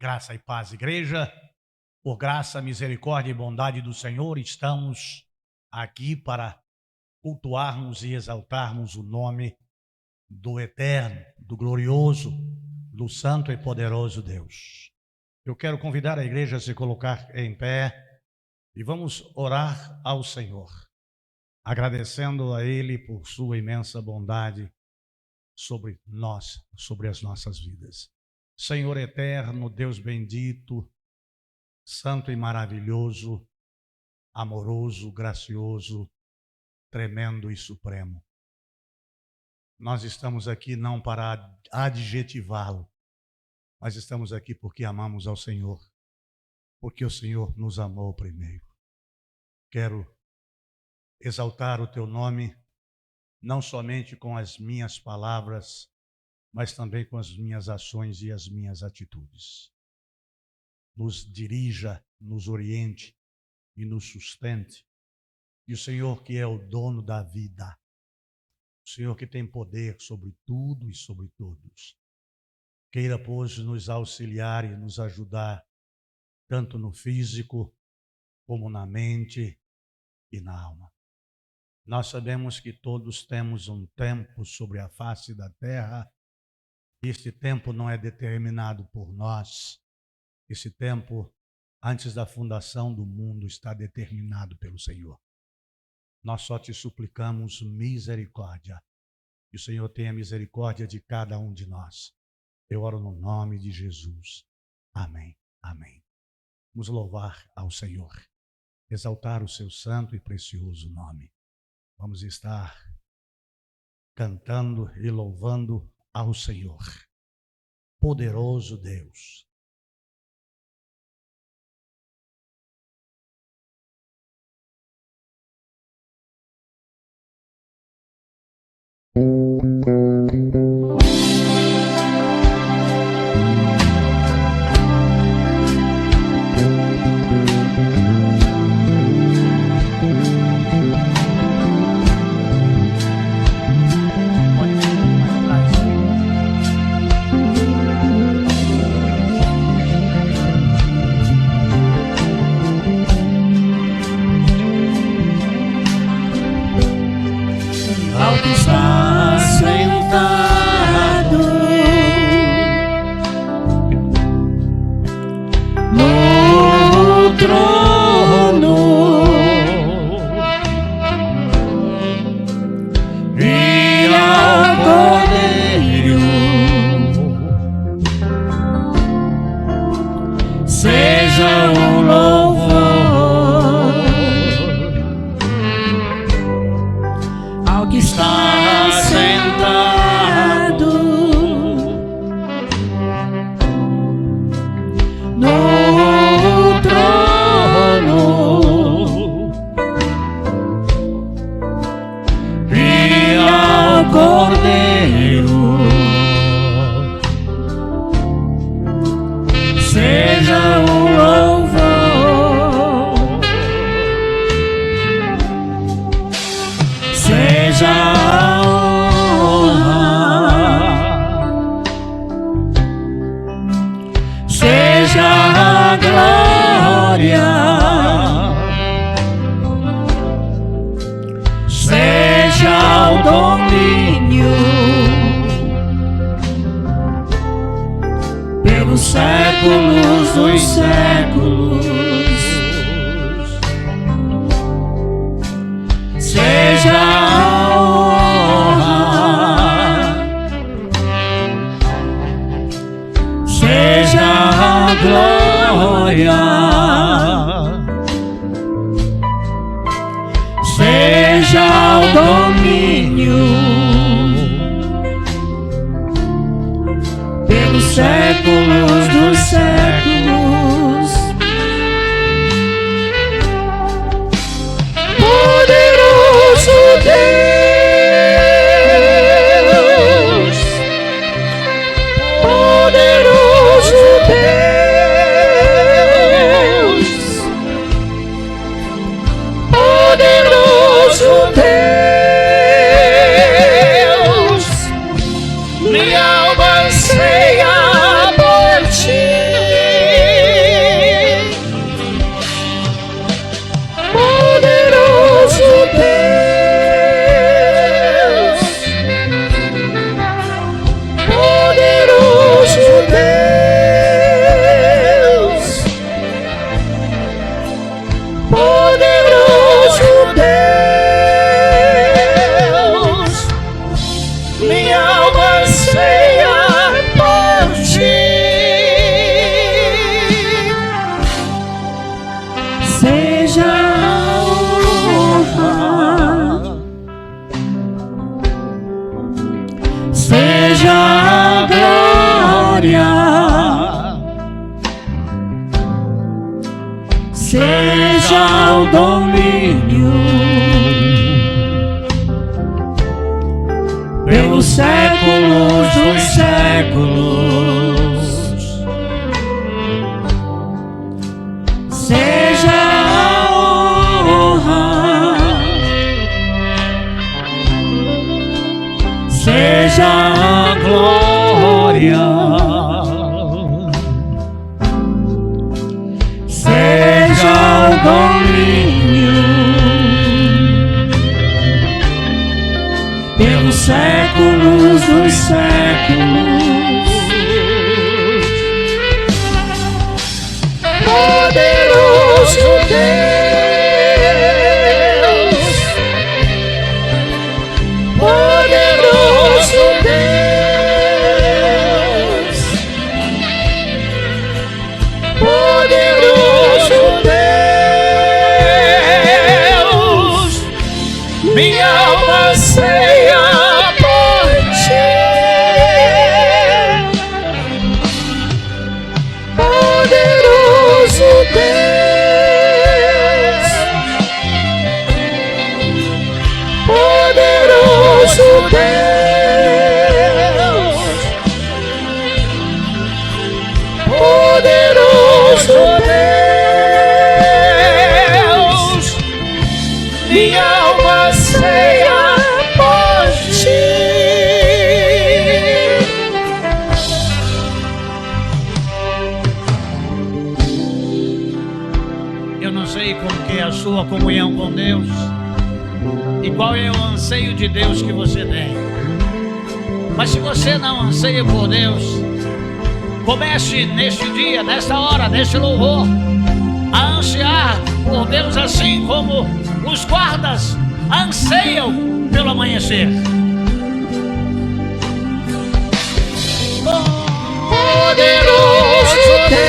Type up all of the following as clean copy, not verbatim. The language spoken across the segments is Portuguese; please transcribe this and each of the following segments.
Graça e paz, igreja. Por graça, misericórdia e bondade do Senhor, estamos aqui para cultuarmos e exaltarmos o nome do eterno, do glorioso, do santo e poderoso Deus. Eu quero convidar a igreja a se colocar em pé e vamos orar ao Senhor, agradecendo a Ele por sua imensa bondade sobre nós, sobre as nossas vidas. Senhor eterno, Deus bendito, santo e maravilhoso, amoroso, gracioso, tremendo e supremo. Nós estamos aqui não para adjetivá-lo, mas estamos aqui porque amamos ao Senhor, porque o Senhor nos amou primeiro. Quero exaltar o teu nome, não somente com as minhas palavras, mas também com as minhas ações e as minhas atitudes. Nos dirija, nos oriente e nos sustente. E o Senhor que é o dono da vida, o Senhor que tem poder sobre tudo e sobre todos, queira, pois, nos auxiliar e nos ajudar, tanto no físico, como na mente e na alma. Nós sabemos que todos temos um tempo sobre a face da terra. Este tempo não é determinado por nós. Esse tempo, antes da fundação do mundo, está determinado pelo Senhor. Nós só te suplicamos misericórdia. Que o Senhor tenha misericórdia de cada um de nós. Eu oro no nome de Jesus. Amém. Amém. Vamos louvar ao Senhor, exaltar o seu santo e precioso nome. Vamos estar cantando e louvando ao Senhor, poderoso Deus. Minha alma anseia por ti. glória, seja o domínio pelos séculos dos séculos, seja a honra, seja a glória, seja o domínio pelos séculos dos séculos. Poderoso Deus, poderoso Deus, poderoso Deus, minha alma anseia por ti. Poderoso Deus, poderoso Deus, poderoso Deus, minha alma anseia por ti. Eu não sei como que é a sua comunhão com Deus e qual é o anseio de Deus que você tem. Mas se você não anseia por Deus, comece neste dia, nesta hora, neste louvor, a ansiar por Deus assim como os guardas anseiam pelo amanhecer. Poderoso Deus,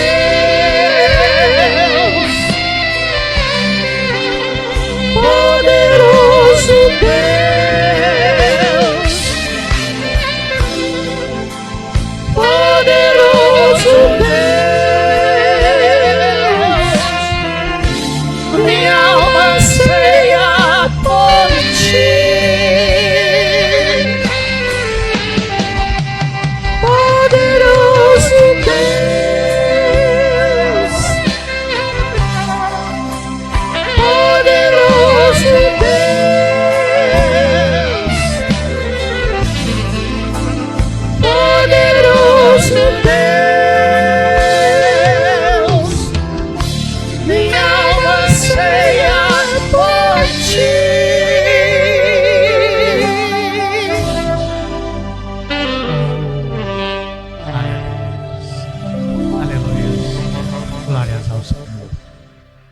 poderoso Deus, poderoso Deus, minha alma anseia por ti. Poderoso Deus, poderoso Deus, poderoso Deus, minha alma anseia por ti. Aleluia. Glórias ao Senhor.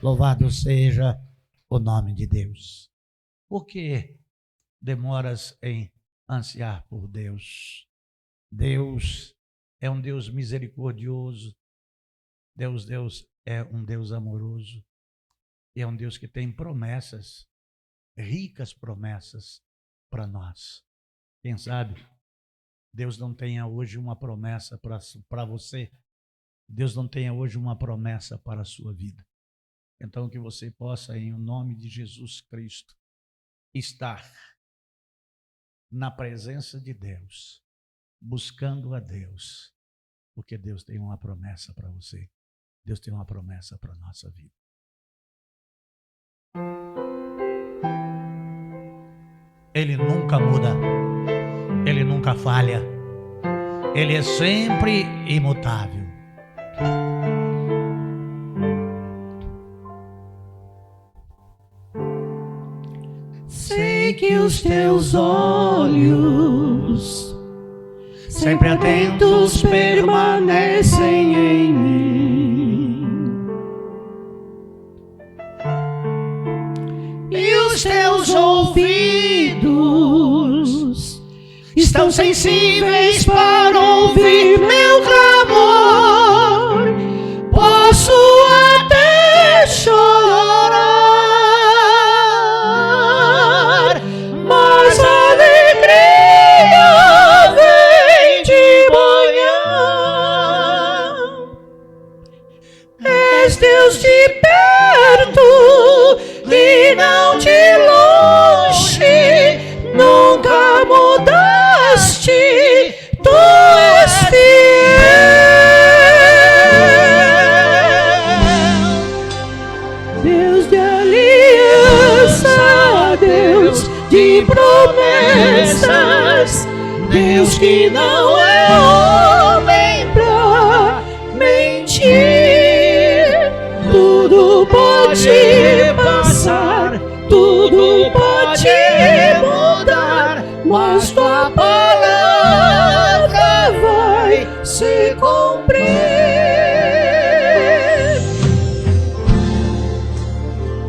Louvado seja o nome de Deus. Por que demoras em ansiar por Deus? Deus é um Deus misericordioso. Deus é um Deus amoroso. E é um Deus que tem promessas, ricas promessas para nós. Quem sabe Deus não tenha hoje uma promessa para você. Deus não tenha hoje uma promessa para a sua vida. Então que você possa, em nome de Jesus Cristo, estar na presença de Deus, buscando a Deus, porque Deus tem uma promessa para você. Deus tem uma promessa para a nossa vida. Ele nunca muda, Ele nunca falha, Ele é sempre imutável. Sei que os teus olhos sempre atentos permanecem em mim, e os teus ouvidos estão sensíveis para ouvir meu clamor. Posso até chorar, mas a alegria vem de manhã. Deus que não é homem pra mentir. Tudo pode passar, tudo pode mudar, mas tua palavra vai se cumprir.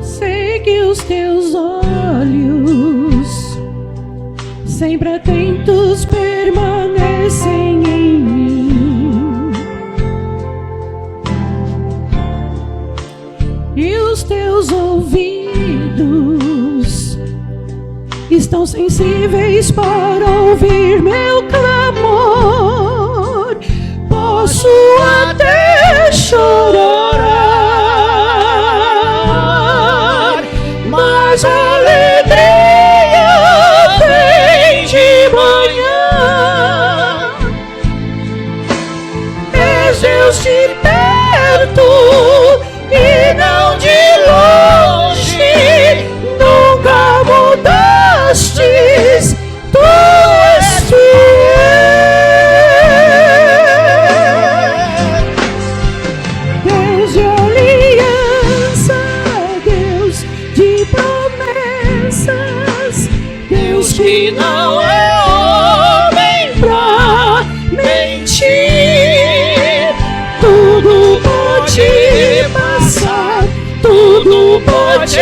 Sei que os teus olhos, sempre atentos, permanecem em mim, e os teus ouvidos estão sensíveis para ouvir meu clamor. Posso até chorar, mas a alegria vem de manhã. És Deus de perto e não de longe, nunca mudastes, tu és fiel. Deus de aliança, Deus de promessas, Deus que não é homem pra mentir. Tudo pode passar, tudo pode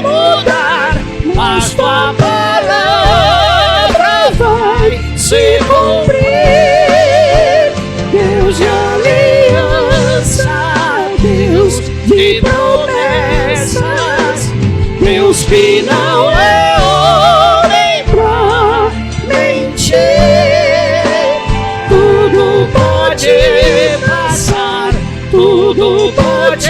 mudar, mas tua palavra vai se cumprir. Deus de aliança, Deus de promessas, Deus que não é homem pra mentir. Tudo pode passar, tudo pode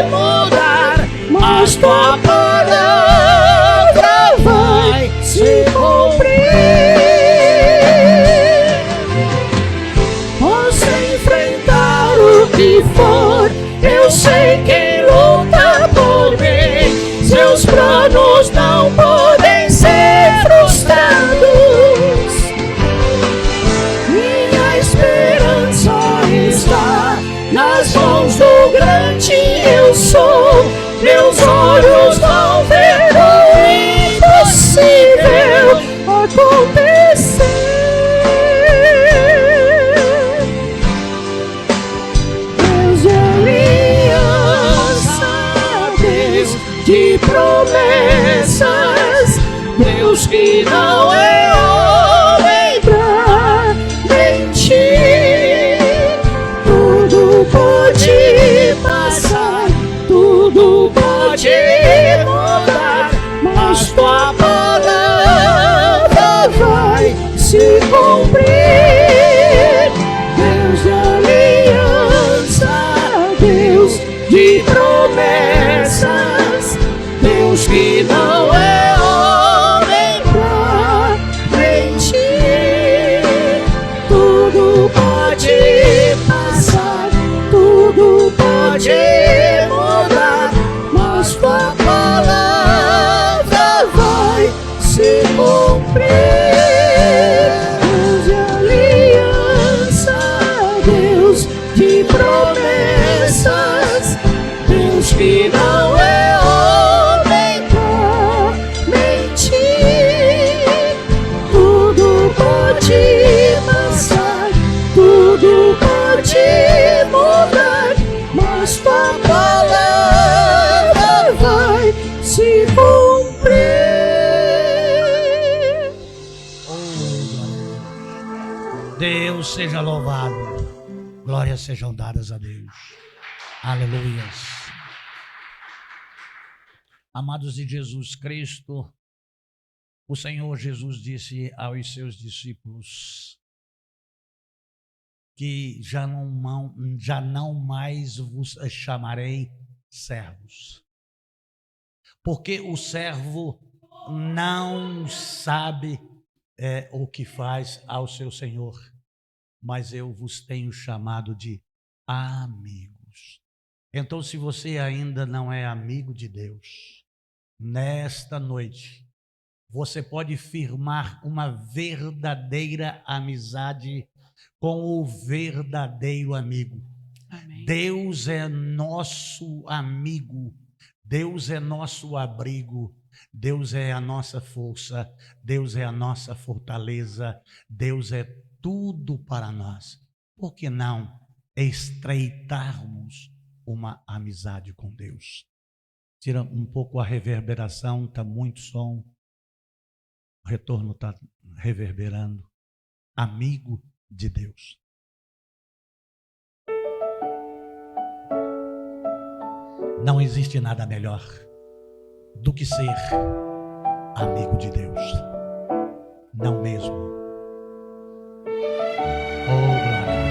mudar, mas tua palavra vai se cumprir. Posso enfrentar o que for, eu sei quem luta por mim. Seus planos não podem ser frustrados. Minha esperança está nas mãos do grande eu sou. Meus olhos vão ver o impossível acontecer. Deus de aliança, Deus de promessas, Deus que não é homem pra mentir. Tudo pode passar, tudo pode mudar, mas tua palavra vai se cumprir. Deus de aliança, Deus de promessas, Deus que não é homem pra mentir. Tudo pode passar, tudo pode mudar, mas tua palavra vai se cumprir. Deus de aliança, Deus de promessas, Deus que não é homem pra mentir. Tudo pode passar, tudo pode mudar, mas tua palavra vai se cumprir. Deus seja louvado. Glórias sejam dadas a Deus. Aleluias. Amados de Jesus Cristo, o Senhor Jesus disse aos seus discípulos que já não mais vos chamarei servos, porque o servo não sabe o que faz ao seu Senhor, mas eu vos tenho chamado de amigos. Então, se você ainda não é amigo de Deus, nesta noite, você pode firmar uma verdadeira amizade com o verdadeiro amigo. Amém. Deus é nosso amigo, Deus é nosso abrigo, Deus é a nossa força, Deus é a nossa fortaleza, Deus é tudo para nós. Por que não estreitarmos uma amizade com Deus? Tira um pouco a reverberação, está muito som. O retorno está reverberando. Amigo de Deus. Não existe nada melhor do que ser amigo de Deus. Não mesmo. Oh, glória a Deus.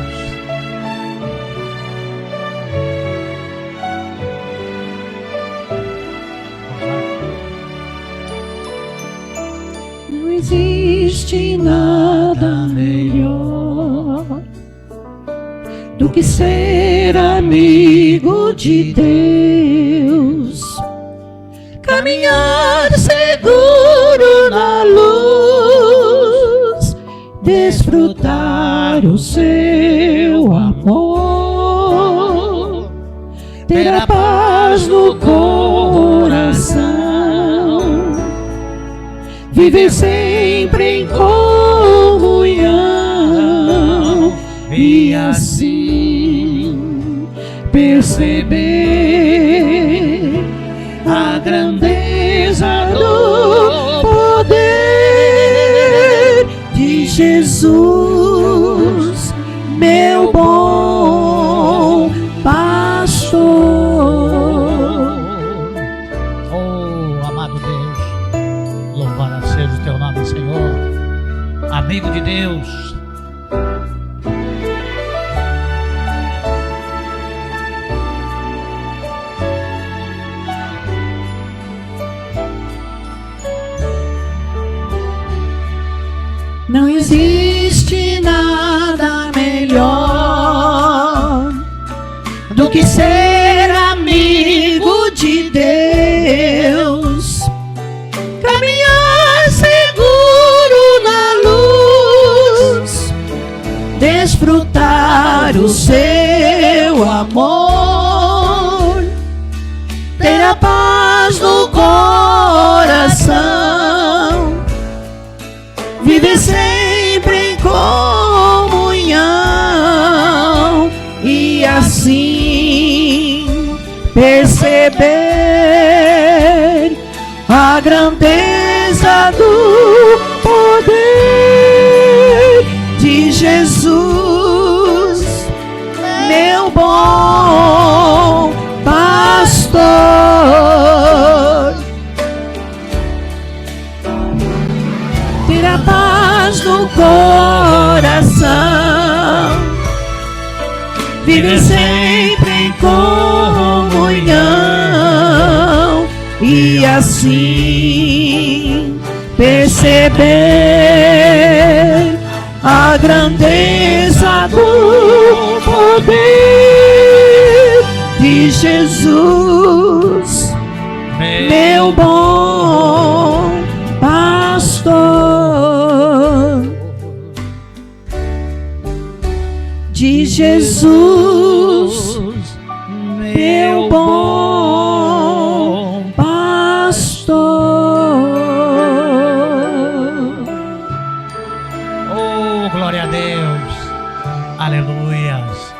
Não existe nada melhor do que ser amigo de Deus, caminhar seguro na luz, desfrutar o seu amor, ter a paz no coração, viver sempre em comunhão e assim perceber a grandeza do poder de Jesus, meu bom pastor. Oh, amado Deus, louvado seja o teu nome, Senhor. Amigo de Deus. Não existe nada melhor do que ser amigo de Deus, caminhar seguro na luz, desfrutar o seu amor, ter a paz no coração, viver sempre em comunhão e assim perceber a grandeza do poder de Jesus, meu bom pastor. Ter a paz no coração, viver sempre em comunhão e assim perceber a grandeza do poder de Jesus, meu bom pastor, de Jesus, meu bom pastor. Oh, glória a Deus. Aleluias.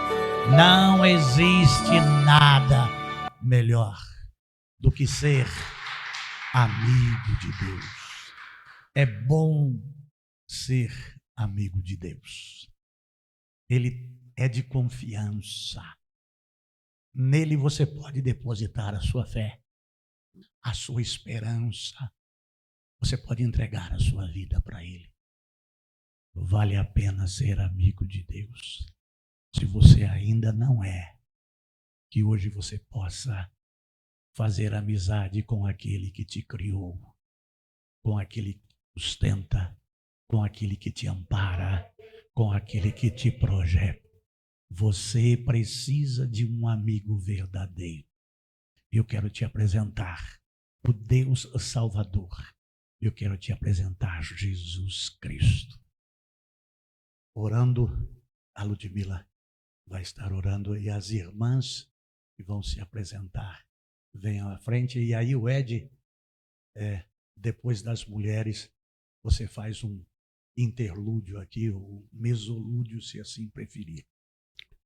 Não existe nada melhor do que ser amigo de Deus. É bom ser amigo de Deus. Ele é de confiança. Nele você pode depositar a sua fé, a sua esperança. Você pode entregar a sua vida para Ele. Vale a pena ser amigo de Deus. Se você ainda não é, que hoje você possa fazer amizade com aquele que te criou, com aquele que sustenta, com aquele que te ampara, com aquele que te projeta. Você precisa de um amigo verdadeiro. Eu quero te apresentar o Deus Salvador. eu quero te apresentar Jesus Cristo. Orando, a Ludmila vai estar orando e as irmãs que vão se apresentar venham à frente. E aí o Ed, depois das mulheres, você faz um interlúdio aqui, ou mesolúdio, se assim preferir.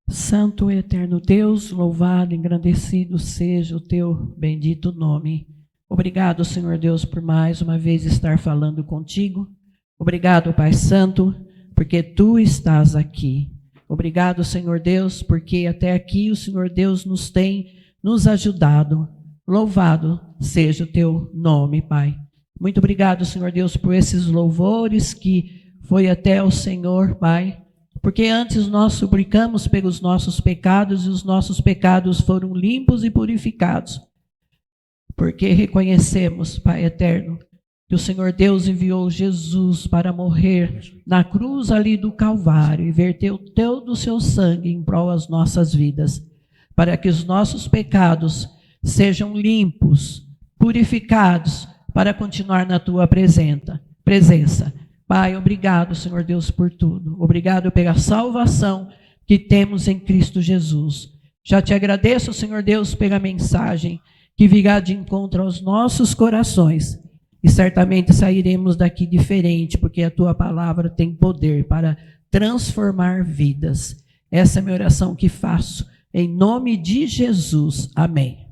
Santo e eterno Deus, louvado, engrandecido seja o teu bendito nome. Obrigado, Senhor Deus, por mais uma vez estar falando contigo. Obrigado, Pai Santo, porque tu estás aqui. Obrigado, Senhor Deus, porque até aqui o Senhor Deus nos tem nos ajudado. Louvado seja o teu nome, Pai. Muito obrigado, Senhor Deus, por esses louvores que foi até o Senhor, Pai. Porque antes nós suplicamos pelos nossos pecados e os nossos pecados foram limpos e purificados. Porque reconhecemos, Pai eterno, que o Senhor Deus enviou Jesus para morrer na cruz ali do Calvário e verteu todo o seu sangue em prol das nossas vidas, para que os nossos pecados sejam limpos, purificados, para continuar na tua presença. Pai, obrigado, Senhor Deus, por tudo. Obrigado pela salvação que temos em Cristo Jesus. Já te agradeço, Senhor Deus, pela mensagem que virá de encontro aos nossos corações. E certamente sairemos daqui diferente, porque a tua palavra tem poder para transformar vidas. Essa é a minha oração que faço. Em nome de Jesus. Amém.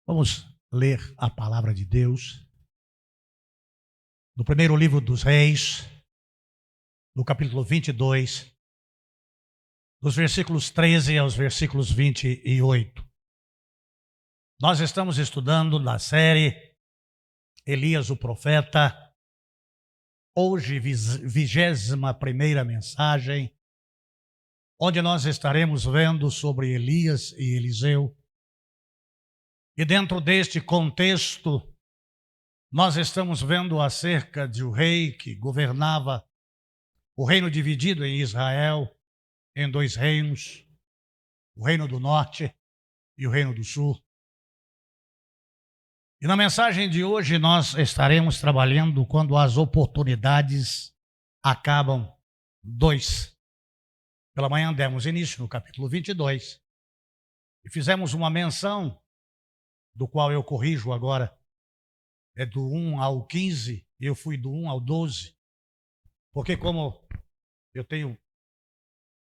Vamos ler a palavra de Deus no primeiro livro dos Reis, no capítulo 22, dos versículos 13 aos versículos 28. Nós estamos estudando na série Elias o Profeta, hoje 21ª mensagem, onde nós estaremos vendo sobre Elias e Eliseu. E dentro deste contexto, nós estamos vendo acerca de um rei que governava o reino dividido em Israel em dois reinos, o reino do norte e o reino do sul. E na mensagem de hoje nós estaremos trabalhando quando as oportunidades acabam. 2. Pela manhã demos início no capítulo 22 e fizemos uma menção, do qual eu corrijo agora, é do 1 ao 15, eu fui do 1 ao 12, porque como eu tenho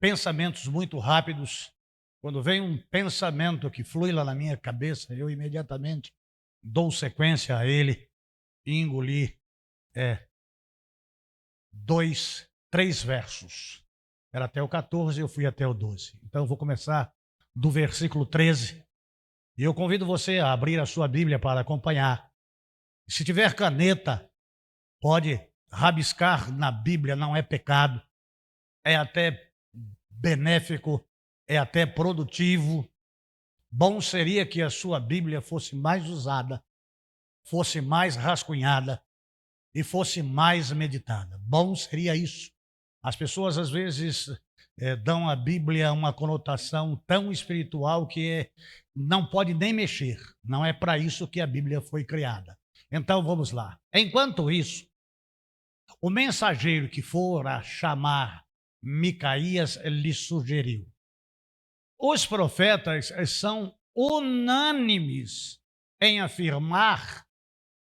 pensamentos muito rápidos, quando vem um pensamento que flui lá na minha cabeça, eu imediatamente dou sequência a ele e engoli 3 versos. Era até o 14, eu fui até o 12. Então eu vou começar do versículo 13. E eu convido você a abrir a sua Bíblia para acompanhar. Se tiver caneta, pode rabiscar na Bíblia, não é pecado. É até benéfico, é até produtivo. Bom seria que a sua Bíblia fosse mais usada, fosse mais rascunhada e fosse mais meditada. Bom seria isso. As pessoas às vezes dão à Bíblia uma conotação tão espiritual que não pode nem mexer. Não é para isso que a Bíblia foi criada. Então vamos lá. Enquanto isso, o mensageiro que fora chamar Micaías lhe sugeriu: os profetas são unânimes em afirmar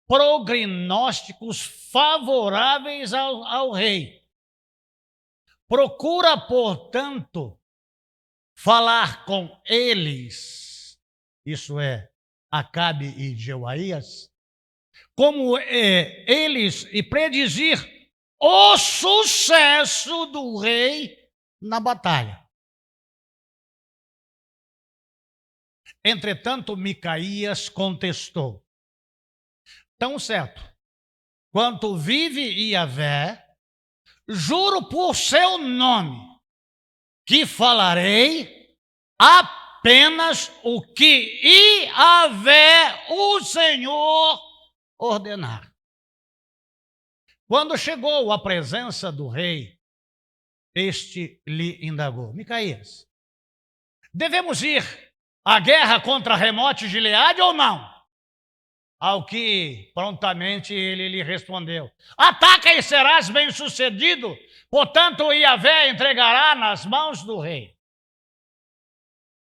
prognósticos favoráveis ao rei. Procura, portanto, falar com eles, isso é, Acabe e Jeoaías, como eles, e predizir o sucesso do rei na batalha. Entretanto, Micaías contestou: tão certo quanto vive Yahvé, juro por seu nome, que falarei apenas o que Yahvé, o Senhor, ordenar. Quando chegou à presença do rei, este lhe indagou: Micaías, devemos ir à guerra contra Remote Gileade ou não? Ao que prontamente ele lhe respondeu: ataca e serás bem-sucedido, portanto Yahvé entregará nas mãos do rei.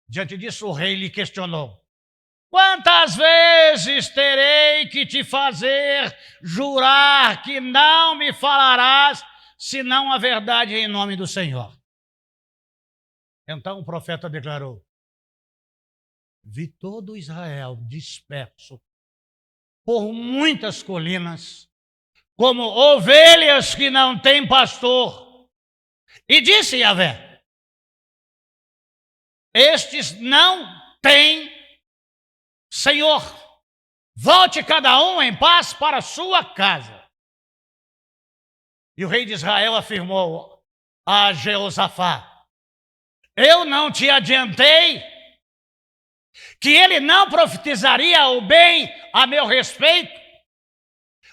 Diante disso o rei lhe questionou: quantas vezes terei que te fazer jurar que não me falarás senão a verdade em nome do Senhor? Então o profeta declarou: vi todo Israel disperso por muitas colinas, como ovelhas que não têm pastor. E disse Yahvé: estes não têm Senhor. Volte cada um em paz para sua casa. E o rei de Israel afirmou a Jeosafá: eu não te adiantei que ele não profetizaria o bem a meu respeito,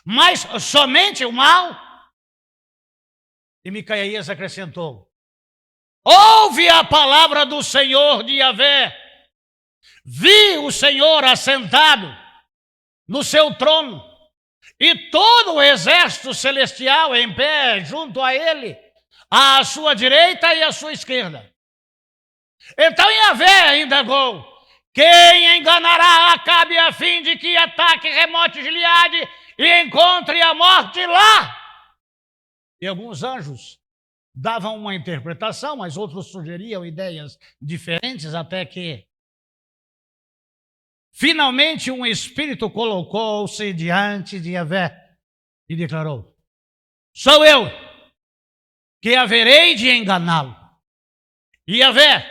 mas somente o mal? E Micaías acrescentou: ouve a palavra do Senhor de Yahvé. Vi o Senhor assentado no seu trono e todo o exército celestial em pé junto a ele, à sua direita e à sua esquerda. Então Yahvé indagou: quem enganará Acabe a fim de que ataque Remote Gileade e encontre a morte lá? E alguns anjos davam uma interpretação, mas outros sugeriam ideias diferentes, até que finalmente um espírito colocou-se diante de Yahvé e declarou: sou eu que haverei de enganá-lo. E Yahvé,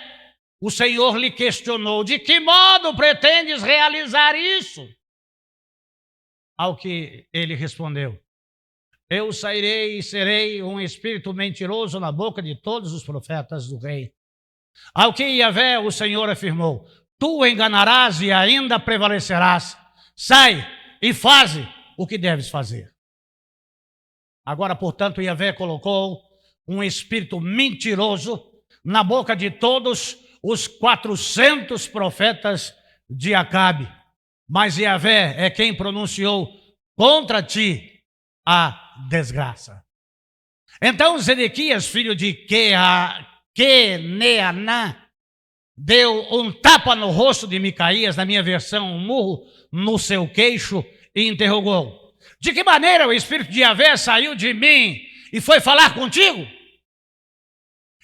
o Senhor lhe questionou: de que modo pretendes realizar isso? Ao que ele respondeu: eu sairei e serei um espírito mentiroso na boca de todos os profetas do rei. Ao que Yahvé, o Senhor, afirmou: tu enganarás e ainda prevalecerás. Sai e faze o que deves fazer. Agora, portanto, Yahvé colocou um espírito mentiroso na boca de todos os 400 profetas de Acabe. Mas Yahvé é quem pronunciou contra ti a desgraça. Então Zedequias, filho de Queneanã, deu um tapa no rosto de Micaías, na minha versão, um murro no seu queixo, e interrogou: de que maneira o espírito de Yahvé saiu de mim e foi falar contigo?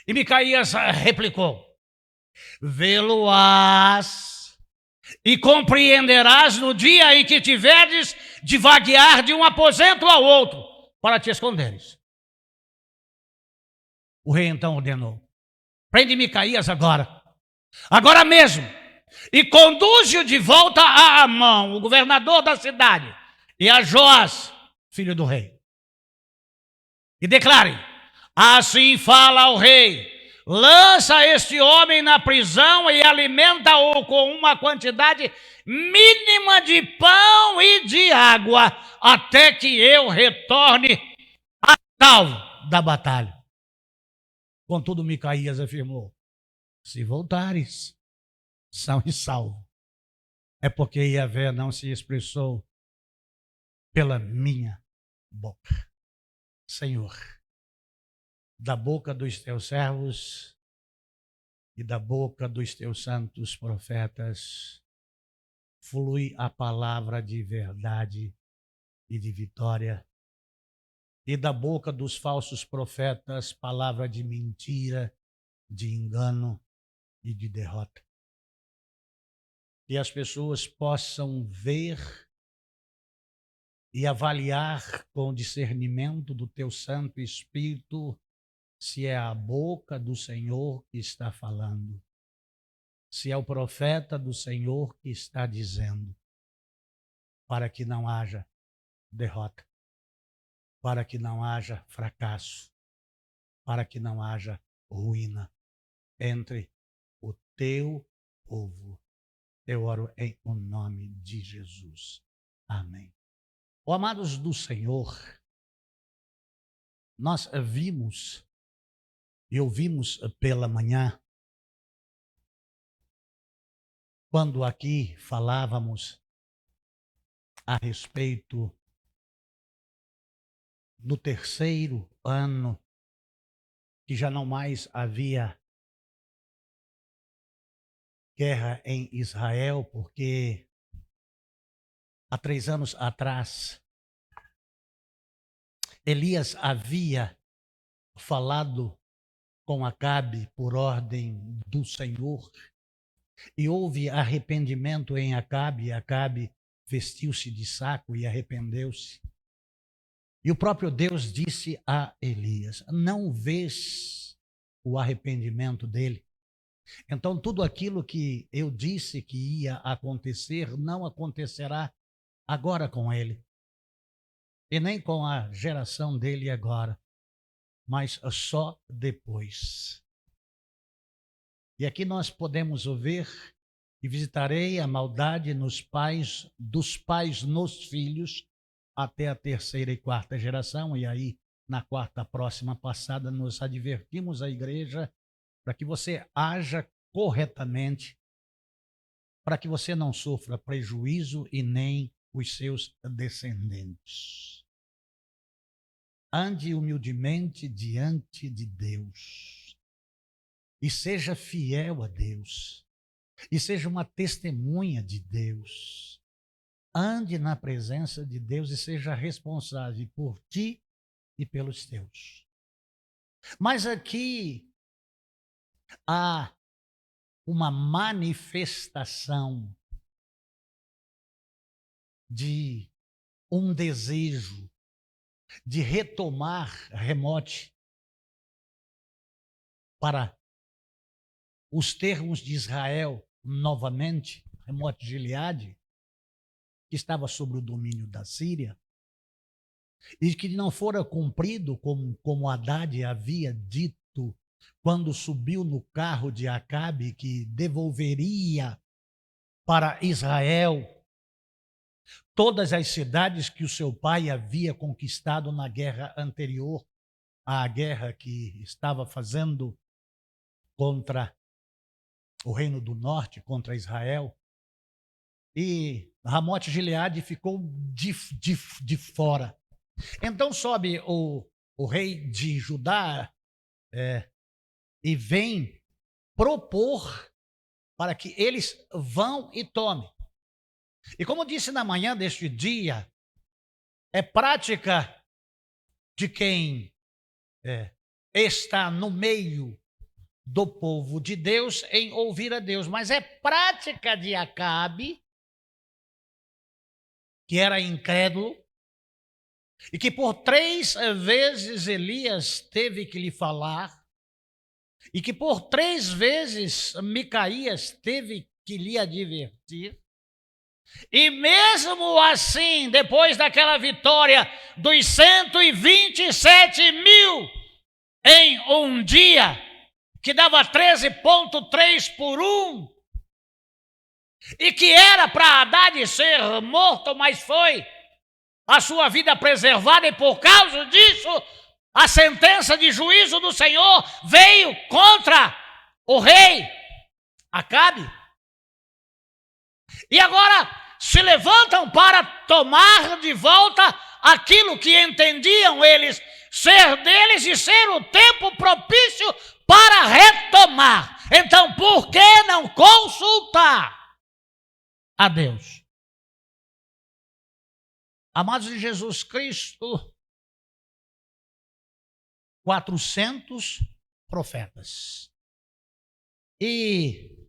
E Micaías replicou: vê-lo-ás e compreenderás no dia em que tiveres de vaguear de um aposento ao outro para te esconderes. O rei então ordenou: prende Micaías agora mesmo, e conduz-o de volta a Amão, o governador da cidade, e a Joás, filho do rei. E declare: assim fala ao rei: lança este homem na prisão e alimenta-o com uma quantidade mínima de pão e de água, até que eu retorne a salvo da batalha. Contudo, Micaías afirmou: se voltares são e salvo, é porque Yahvé não se expressou pela minha boca. Senhor, da boca dos teus servos e da boca dos teus santos profetas flui a palavra de verdade e de vitória, e da boca dos falsos profetas palavra de mentira, de engano e de derrota. Que as pessoas possam ver e avaliar com discernimento do teu Santo Espírito se é a boca do Senhor que está falando, se é o profeta do Senhor que está dizendo, para que não haja derrota, para que não haja fracasso, para que não haja ruína entre o teu povo. Eu oro em o nome de Jesus. Amém. Oh, amados do Senhor, nós vimos e ouvimos pela manhã, quando aqui falávamos a respeito do terceiro ano, que já não mais havia guerra em Israel, porque há 3 anos atrás, Elias havia falado com Acabe por ordem do Senhor, e houve arrependimento em Acabe, e Acabe vestiu-se de saco e arrependeu-se. E o próprio Deus disse a Elias: não vês o arrependimento dele? Então tudo aquilo que eu disse que ia acontecer não acontecerá agora com ele, e nem com a geração dele agora, mas só depois. E aqui nós podemos ouvir: e visitarei a maldade nos pais, dos pais nos filhos, até a 3ª e 4ª geração. E aí, na 4ª próxima passada, nos advertimos a igreja para que você haja corretamente, para que você não sofra prejuízo e nem os seus descendentes. Ande humildemente diante de Deus e seja fiel a Deus e seja uma testemunha de Deus. Ande na presença de Deus e seja responsável por ti e pelos teus. Mas aqui há uma manifestação de um desejo de retomar Remote para os termos de Israel novamente, Remote Gileade, que estava sob o domínio da Síria, e que não fora cumprido como Haddad havia dito quando subiu no carro de Acabe, que devolveria para Israel todas as cidades que o seu pai havia conquistado na guerra anterior, à guerra que estava fazendo contra o Reino do Norte, contra Israel. E Ramote Gileade ficou de fora. Então sobe o rei de Judá e vem propor para que eles vão e tomem. E como disse na manhã deste dia, é prática de quem está no meio do povo de Deus em ouvir a Deus, mas é prática de Acabe, que era incrédulo, e que por 3 vezes Elias teve que lhe falar, e que por 3 vezes Micaías teve que lhe advertir. E mesmo assim, depois daquela vitória dos 127.000 em um dia, que dava 13,3 por 1, e que era para Haddad ser morto, mas foi a sua vida preservada, e por causa disso, a sentença de juízo do Senhor veio contra o rei Acabe. E agora se levantam para tomar de volta aquilo que entendiam eles ser deles e ser o tempo propício para retomar. Então, por que não consultar a Deus? Amados de Jesus Cristo, 400 profetas. E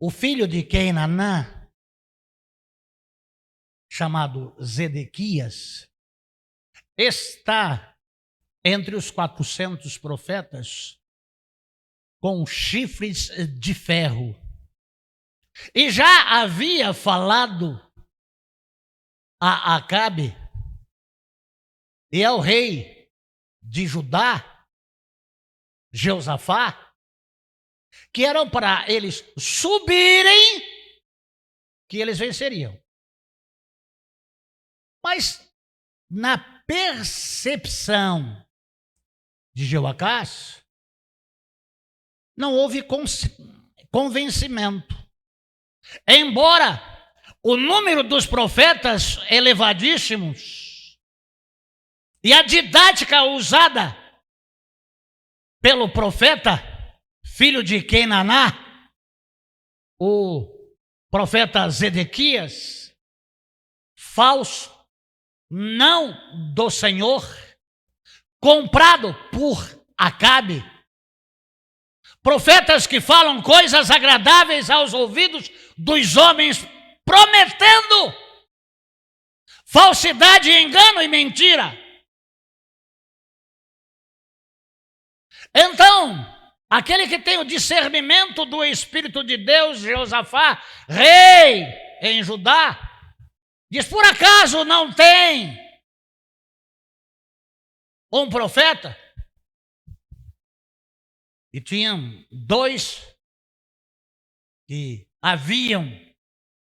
o filho de Canaã, chamado Zedequias, está entre os 400 profetas com chifres de ferro. E já havia falado a Acabe e ao rei de Judá, Jeosafá, que eram para eles subirem, que eles venceriam. Mas na percepção de Jeoacás, não houve convencimento. Embora o número dos profetas elevadíssimos e a didática usada pelo profeta, filho de Canaã, o profeta Zedequias, falso, não do Senhor, comprado por Acabe, profetas que falam coisas agradáveis aos ouvidos dos homens, prometendo falsidade, engano e mentira. Então, aquele que tem o discernimento do Espírito de Deus, Jeosafá, rei em Judá, diz: por acaso não tem um profeta? E tinham 2 que haviam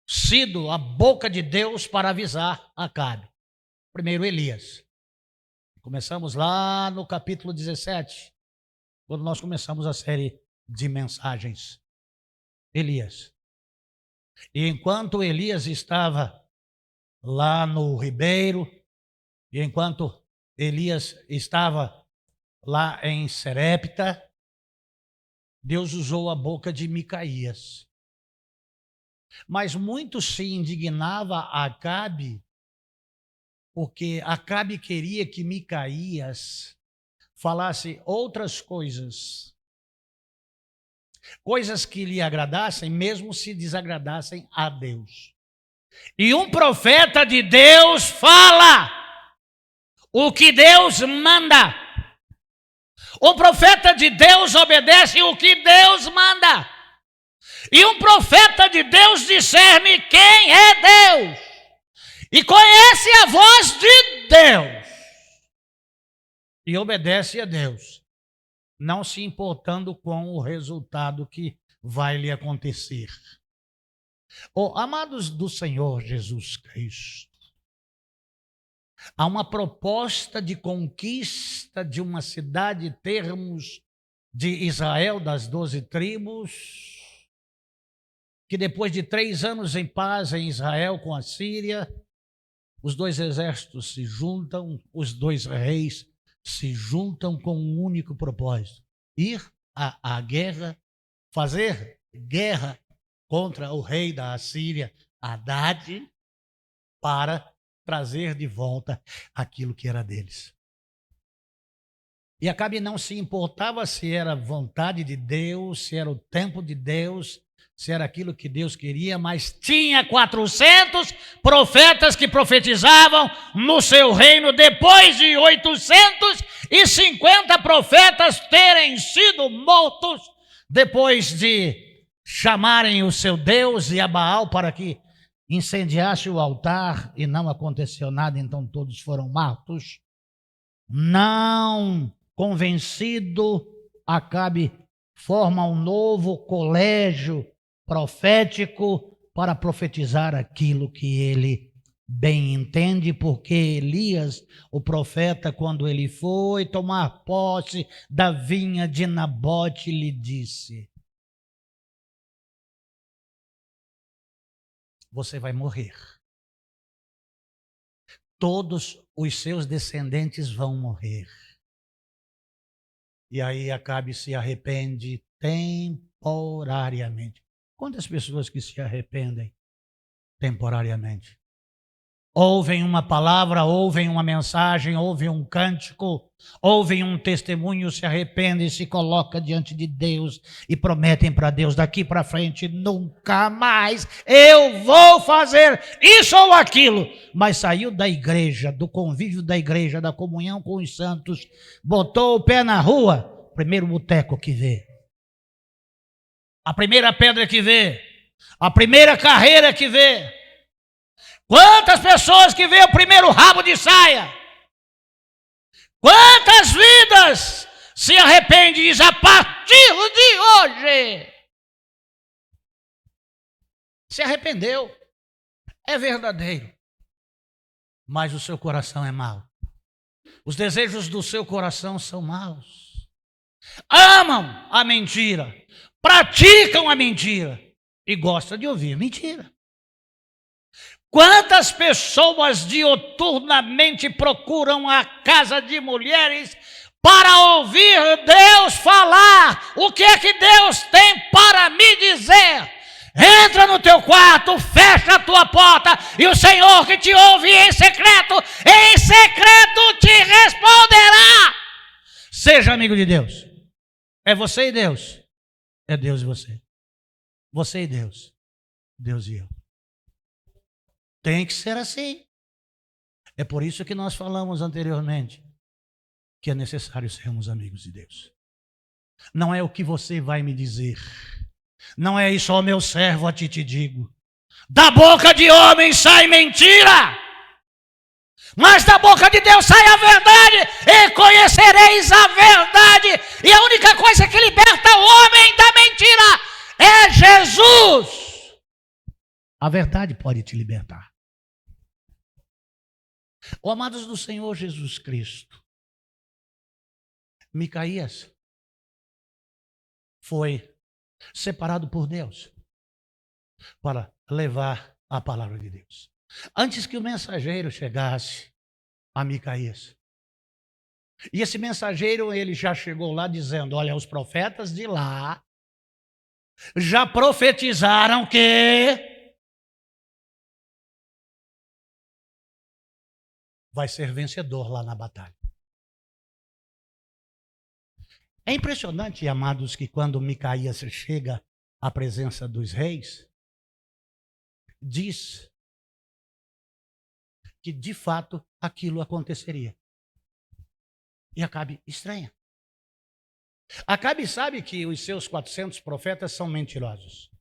sido a boca de Deus para avisar Acabe. Primeiro, Elias. Começamos lá no capítulo 17, quando nós começamos a série de mensagens. Elias. E enquanto Elias estava lá no ribeiro, e enquanto Elias estava lá em Serepta, Deus usou a boca de Micaías. Mas muito se indignava Acabe, porque Acabe queria que Micaías falasse outras coisas, coisas que lhe agradassem, mesmo se desagradassem a Deus. E um profeta de Deus fala o que Deus manda. O profeta de Deus obedece o que Deus manda. E um profeta de Deus discerne quem é Deus. E conhece a voz de Deus. E obedece a Deus, não se importando com o resultado que vai lhe acontecer. Oh, amados do Senhor Jesus Cristo, há uma proposta de conquista de uma cidade, termos de Israel, das 12 tribos, que depois de 3 anos em paz em Israel com a Síria, os 2 exércitos se juntam, os 2 reis se juntam com um único propósito: ir à guerra, fazer guerra contra o rei da Assíria, Haddad, para trazer de volta aquilo que era deles. E Acabe não se importava se era vontade de Deus, se era o tempo de Deus, se era aquilo que Deus queria, mas tinha 400 profetas que profetizavam no seu reino, depois de 850 profetas terem sido mortos, depois de chamarem o seu Deus e a Baal para que incendiasse o altar, e não aconteceu nada, então todos foram mortos. Não convencido, Acabe forma um novo colégio profético para profetizar aquilo que ele bem entende, porque Elias, o profeta, quando ele foi tomar posse da vinha de Nabote, lhe disse: você vai morrer. Todos os seus descendentes vão morrer. E aí Acabe se arrepende temporariamente. Quantas pessoas que se arrependem temporariamente? Ouvem uma palavra, ouvem uma mensagem, ouvem um cântico, ouvem um testemunho, se arrependem, se colocam diante de Deus e prometem para Deus: daqui para frente nunca mais eu vou fazer isso ou aquilo. Mas saiu da igreja, do convívio da igreja, da comunhão com os santos, botou o pé na rua, primeiro boteco que vê, a primeira pedra que vê, a primeira carreira que vê. Quantas pessoas que vê o primeiro rabo de saia? Quantas vidas se arrepende e diz: a partir de hoje se arrependeu, é verdadeiro, mas o seu coração é mau. Os desejos do seu coração são maus. Amam a mentira, praticam a mentira e gostam de ouvir mentira. Quantas pessoas diuturnamente procuram a casa de mulheres para ouvir Deus falar? O que é que Deus tem para me dizer? Entra no teu quarto, fecha a tua porta, e o Senhor que te ouve em secreto te responderá. Seja amigo de Deus. É você e Deus. É Deus e você. Você e Deus. Deus e eu. Tem que ser assim. É por isso que nós falamos anteriormente que é necessário sermos amigos de Deus. Não é o que você vai me dizer. Não é isso, ó meu servo, a ti te digo. Da boca de homem sai mentira, mas da boca de Deus sai a verdade, e conhecereis a verdade. E a única coisa que liberta o homem da mentira é Jesus. A verdade pode te libertar. Oh, amados do Senhor Jesus Cristo, Micaías foi separado por Deus para levar a palavra de Deus. Antes que o mensageiro chegasse a Micaías, e esse mensageiro, ele já chegou lá dizendo: olha, os profetas de lá já profetizaram que vai ser vencedor lá na batalha. É impressionante, amados, que quando Micaías chega à presença dos reis, diz que de fato aquilo aconteceria. E Acabe estranha. Acabe sabe que os seus 400 profetas são mentirosos.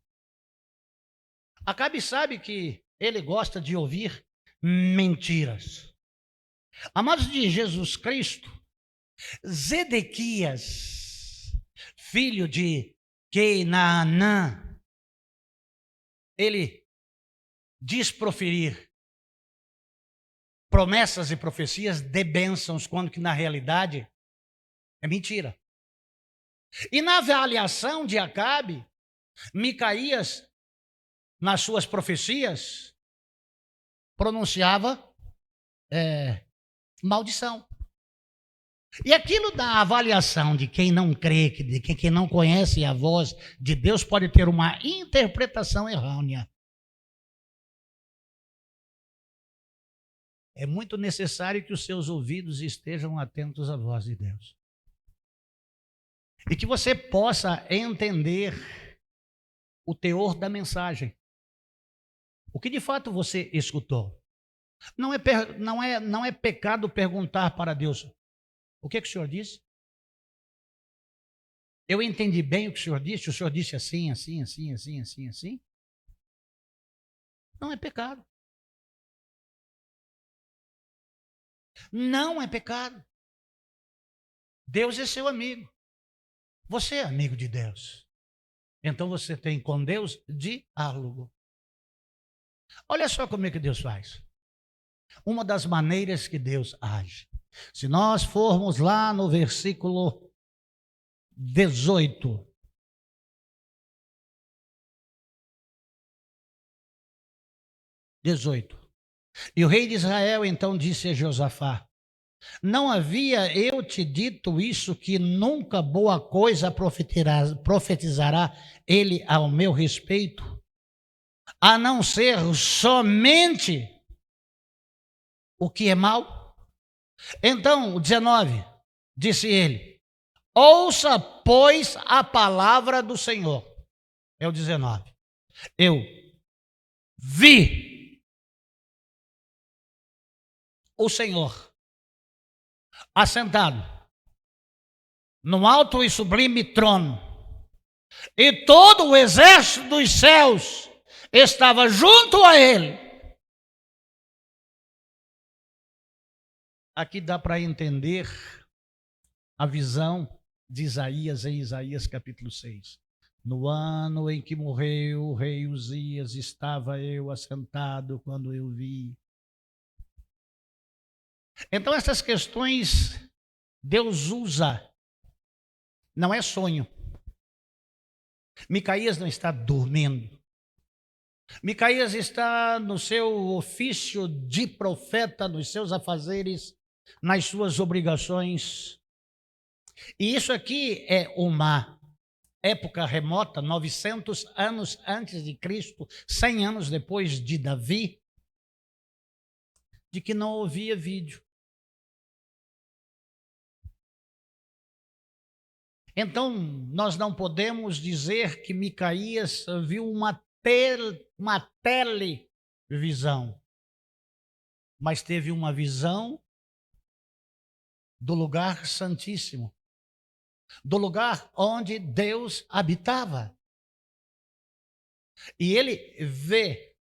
Acabe sabe que ele gosta de ouvir mentiras. Amados de Jesus Cristo, Zedequias, filho de Kenaanã, ele diz proferir promessas e profecias de bênçãos, quando que na realidade é mentira. E na avaliação de Acabe, Micaías, nas suas profecias, pronunciava maldição. E aquilo da avaliação de quem não crê, de quem não conhece a voz de Deus, pode ter uma interpretação errônea. É muito necessário que os seus ouvidos estejam atentos à voz de Deus. E que você possa entender o teor da mensagem. O que de fato você escutou. Não é pecado perguntar para Deus: o que o senhor disse? Eu entendi bem o que o senhor disse assim, assim, assim, assim, assim, assim. Não é pecado. Não é pecado. Deus é seu amigo. Você é amigo de Deus. Então você tem com Deus diálogo. Olha só como é que Deus faz. Uma das maneiras que Deus age. Se nós formos lá no versículo 18. E o rei de Israel então disse a Josafá: não havia eu te dito isso, que nunca boa coisa profetizará ele ao meu respeito, a não ser somente o que é mal? Então, o 19, disse ele: ouça, pois, a palavra do Senhor. É o 19. Eu vi o Senhor assentado no alto e sublime trono, e todo o exército dos céus estava junto a ele. Aqui dá para entender a visão de Isaías em Isaías capítulo 6. No ano em que morreu o rei Uzias, estava eu assentado quando eu vi. Então essas questões Deus usa, não é sonho. Micaías não está dormindo. Micaías está no seu ofício de profeta, nos seus afazeres, nas suas obrigações. E isso aqui é uma época remota, 900 anos antes de Cristo, 100 anos depois de Davi, de que não havia vídeo. Então, nós não podemos dizer que Micaías viu uma televisão, mas teve uma visão do lugar santíssimo, do lugar onde Deus habitava. E ele vê.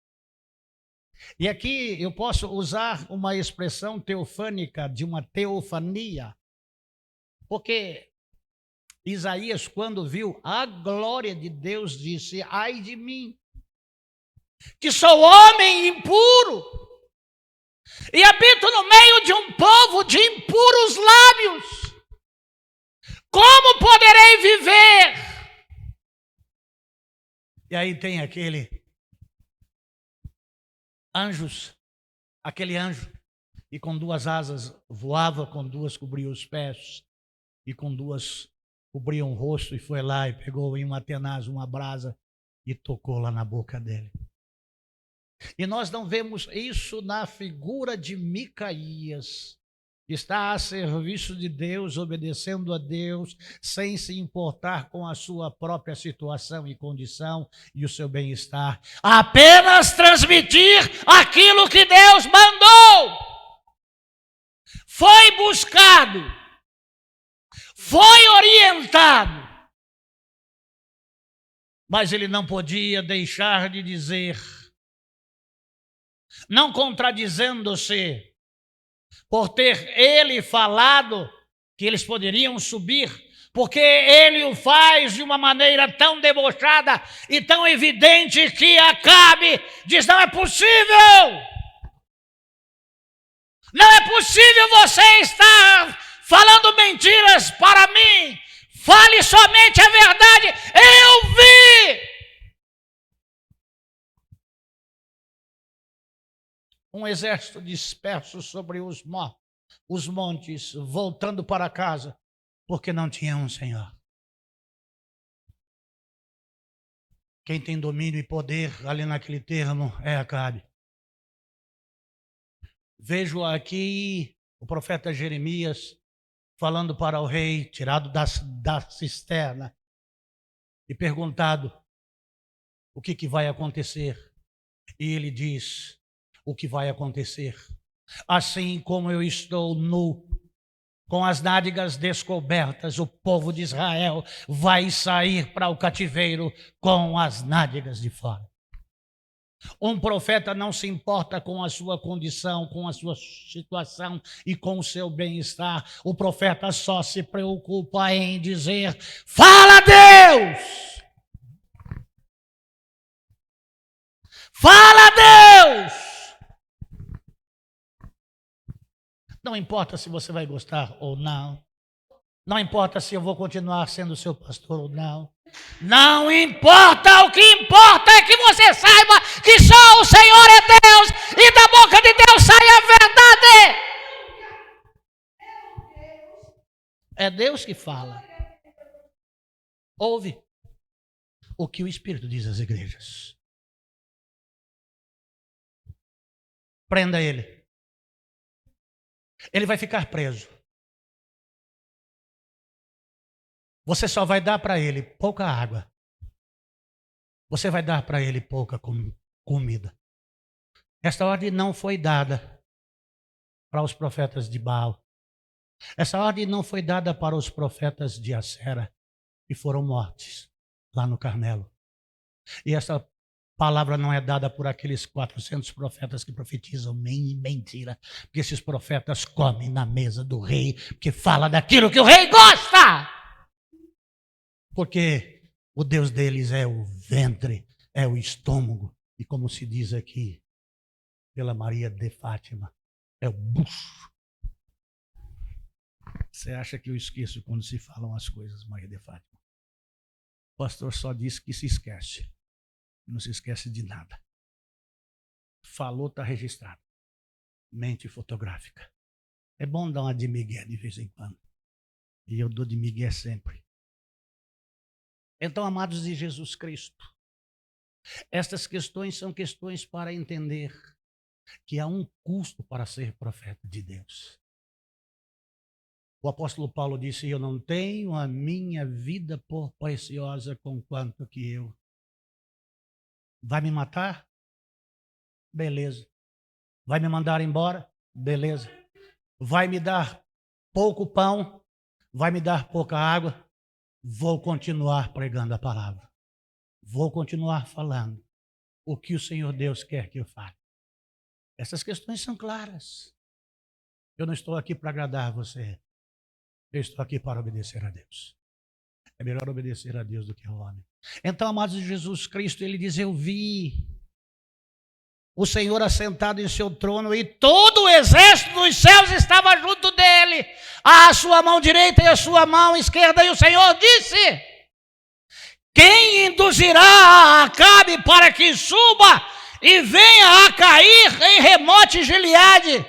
E aqui eu posso usar uma expressão teofânica, de uma teofania, porque Isaías, quando viu a glória de Deus, disse: ai de mim, que sou homem impuro e habito no meio de um povo de impuros lábios. Como poderei viver? E aí tem aquele anjo, e com duas asas voava, com duas cobria os pés, e com duas cobria o rosto, e foi lá e pegou em uma tenaz, uma brasa, e tocou lá na boca dele. E nós não vemos isso na figura de Micaías. está a serviço de Deus, obedecendo a Deus, sem se importar com a sua própria situação e condição e o seu bem-estar. Apenas transmitir aquilo que Deus mandou. Foi buscado, foi orientado, mas ele não podia deixar de dizer, não contradizendo-se, por ter ele falado que eles poderiam subir, porque ele o faz de uma maneira tão debochada e tão evidente que Acabe diz, não é possível! Não é possível você estar falando mentiras para mim! Fale somente a verdade, eu vi! Um exército disperso sobre os montes, voltando para casa, porque não tinha um Senhor. Quem tem domínio e poder ali naquele termo é Acabe. Vejo aqui o profeta Jeremias falando para o rei, tirado da cisterna, e perguntado o que vai acontecer. E ele diz, o que vai acontecer? Assim como eu estou nu, com as nádegas descobertas, o povo de Israel vai sair para o cativeiro com as nádegas de fora. Um profeta não se importa com a sua condição, com a sua situação e com o seu bem-estar. O profeta só se preocupa em dizer, fala Deus! Fala Deus! Não importa se você vai gostar ou não. Não importa se eu vou continuar sendo seu pastor ou não. Não importa, o que importa é que você saiba que só o Senhor é Deus e da boca de Deus sai a verdade. É Deus que fala. Ouve o que o Espírito diz às igrejas. Prenda ele. Ele vai ficar preso. Você só vai dar para ele pouca água. Você vai dar para ele pouca comida. Esta ordem não foi dada para os profetas de Baal. Essa ordem não foi dada para os profetas de Acera, que foram mortos lá no Carmelo. E essa palavra não é dada por aqueles 400 profetas que profetizam mentira, porque esses profetas comem na mesa do rei, porque fala daquilo que o rei gosta. Porque o Deus deles é o ventre, é o estômago. E como se diz aqui, pela Maria de Fátima, é o bucho. Você acha que eu esqueço quando se falam as coisas, Maria de Fátima? O pastor só diz que se esquece. Não se esquece de nada. Falou, está registrado. Mente fotográfica. É bom dar uma de migué de vez em quando. E eu dou de migué sempre. Então, amados de Jesus Cristo, estas questões são questões para entender que há um custo para ser profeta de Deus. O apóstolo Paulo disse, eu não tenho a minha vida por preciosa conquanto que eu. Vai me matar? Beleza. Vai me mandar embora? Beleza. Vai me dar pouco pão? Vai me dar pouca água? Vou continuar pregando a palavra. Vou continuar falando o que o Senhor Deus quer que eu fale. Essas questões são claras. Eu não estou aqui para agradar você. Eu estou aqui para obedecer a Deus. É melhor obedecer a Deus do que ao homem. Então, amados de Jesus Cristo, ele diz, eu vi o Senhor assentado em seu trono e todo o exército dos céus estava junto dele, a sua mão direita e a sua mão esquerda. E o Senhor disse, quem induzirá a Acabe para que suba e venha a cair em Remote Gileade?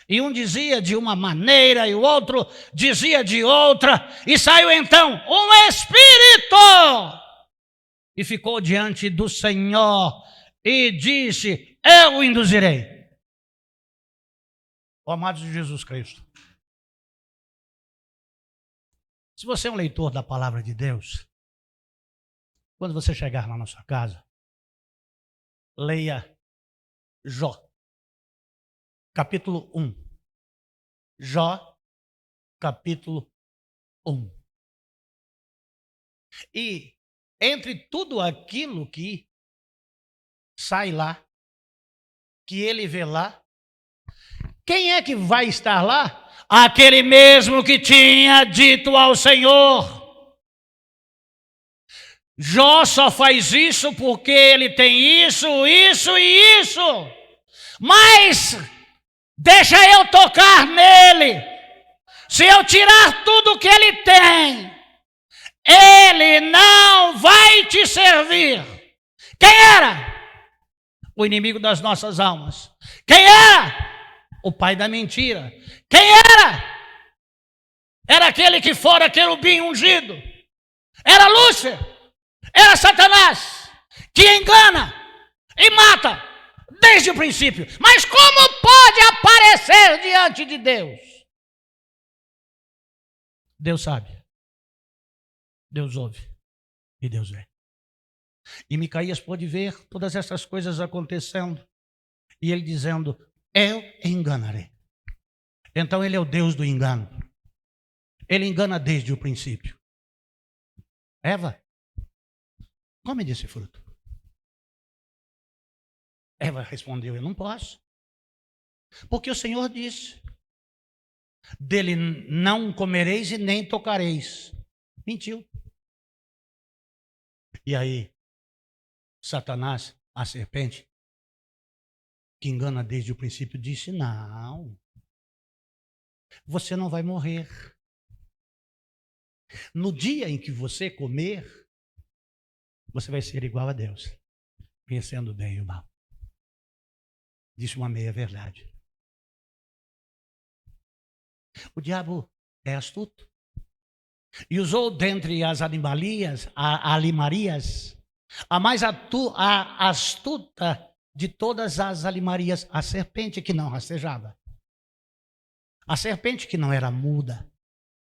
E um dizia de uma maneira e o outro dizia de outra. E saiu então um espírito e ficou diante do Senhor e disse, eu o induzirei. Oh, amados de Jesus Cristo, Se você é um leitor da palavra de Deus, quando você chegar lá na sua casa, leia Jó, capítulo 1. Jó, capítulo 1. E entre tudo aquilo que sai lá, que ele vê lá, quem é que vai estar lá? Aquele mesmo que tinha dito ao Senhor. Jó só faz isso porque ele tem isso e isso. Mas deixa eu tocar nele. Se eu tirar tudo que ele tem, ele não vai te servir. Quem era? O inimigo das nossas almas. Quem era? O pai da mentira. Quem era? Era aquele que fora querubim ungido. Era Lúcifer. Era Satanás, que engana e mata desde o princípio. Mas como pode aparecer diante de Deus? Deus sabe, Deus ouve e Deus vê. E Micaías pôde ver todas essas coisas acontecendo e ele dizendo: eu enganarei. Então ele é o Deus do engano. Ele engana desde o princípio. Eva, come desse fruto. Eva respondeu: eu não posso. Porque o Senhor disse: dele não comereis e nem tocareis. Mentiu. E aí, Satanás, a serpente, que engana desde o princípio, disse: não, você não vai morrer. No dia em que você comer, você vai ser igual a Deus, conhecendo o bem e o mal. Disse uma meia-verdade. O diabo é astuto. E usou dentre as alimarias, a mais astuta de todas as alimarias, a serpente que não rastejava. A serpente que não era muda.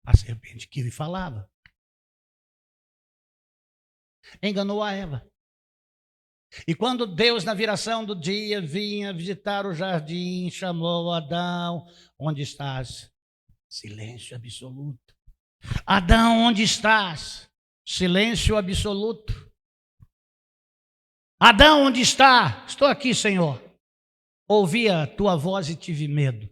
A serpente que lhe falava. Enganou a Eva. E quando Deus, na viração do dia, vinha visitar o jardim, chamou Adão: onde estás? Silêncio absoluto. Adão, onde estás? Silêncio absoluto. Adão, onde está? Estou aqui, Senhor. Ouvi a tua voz e tive medo.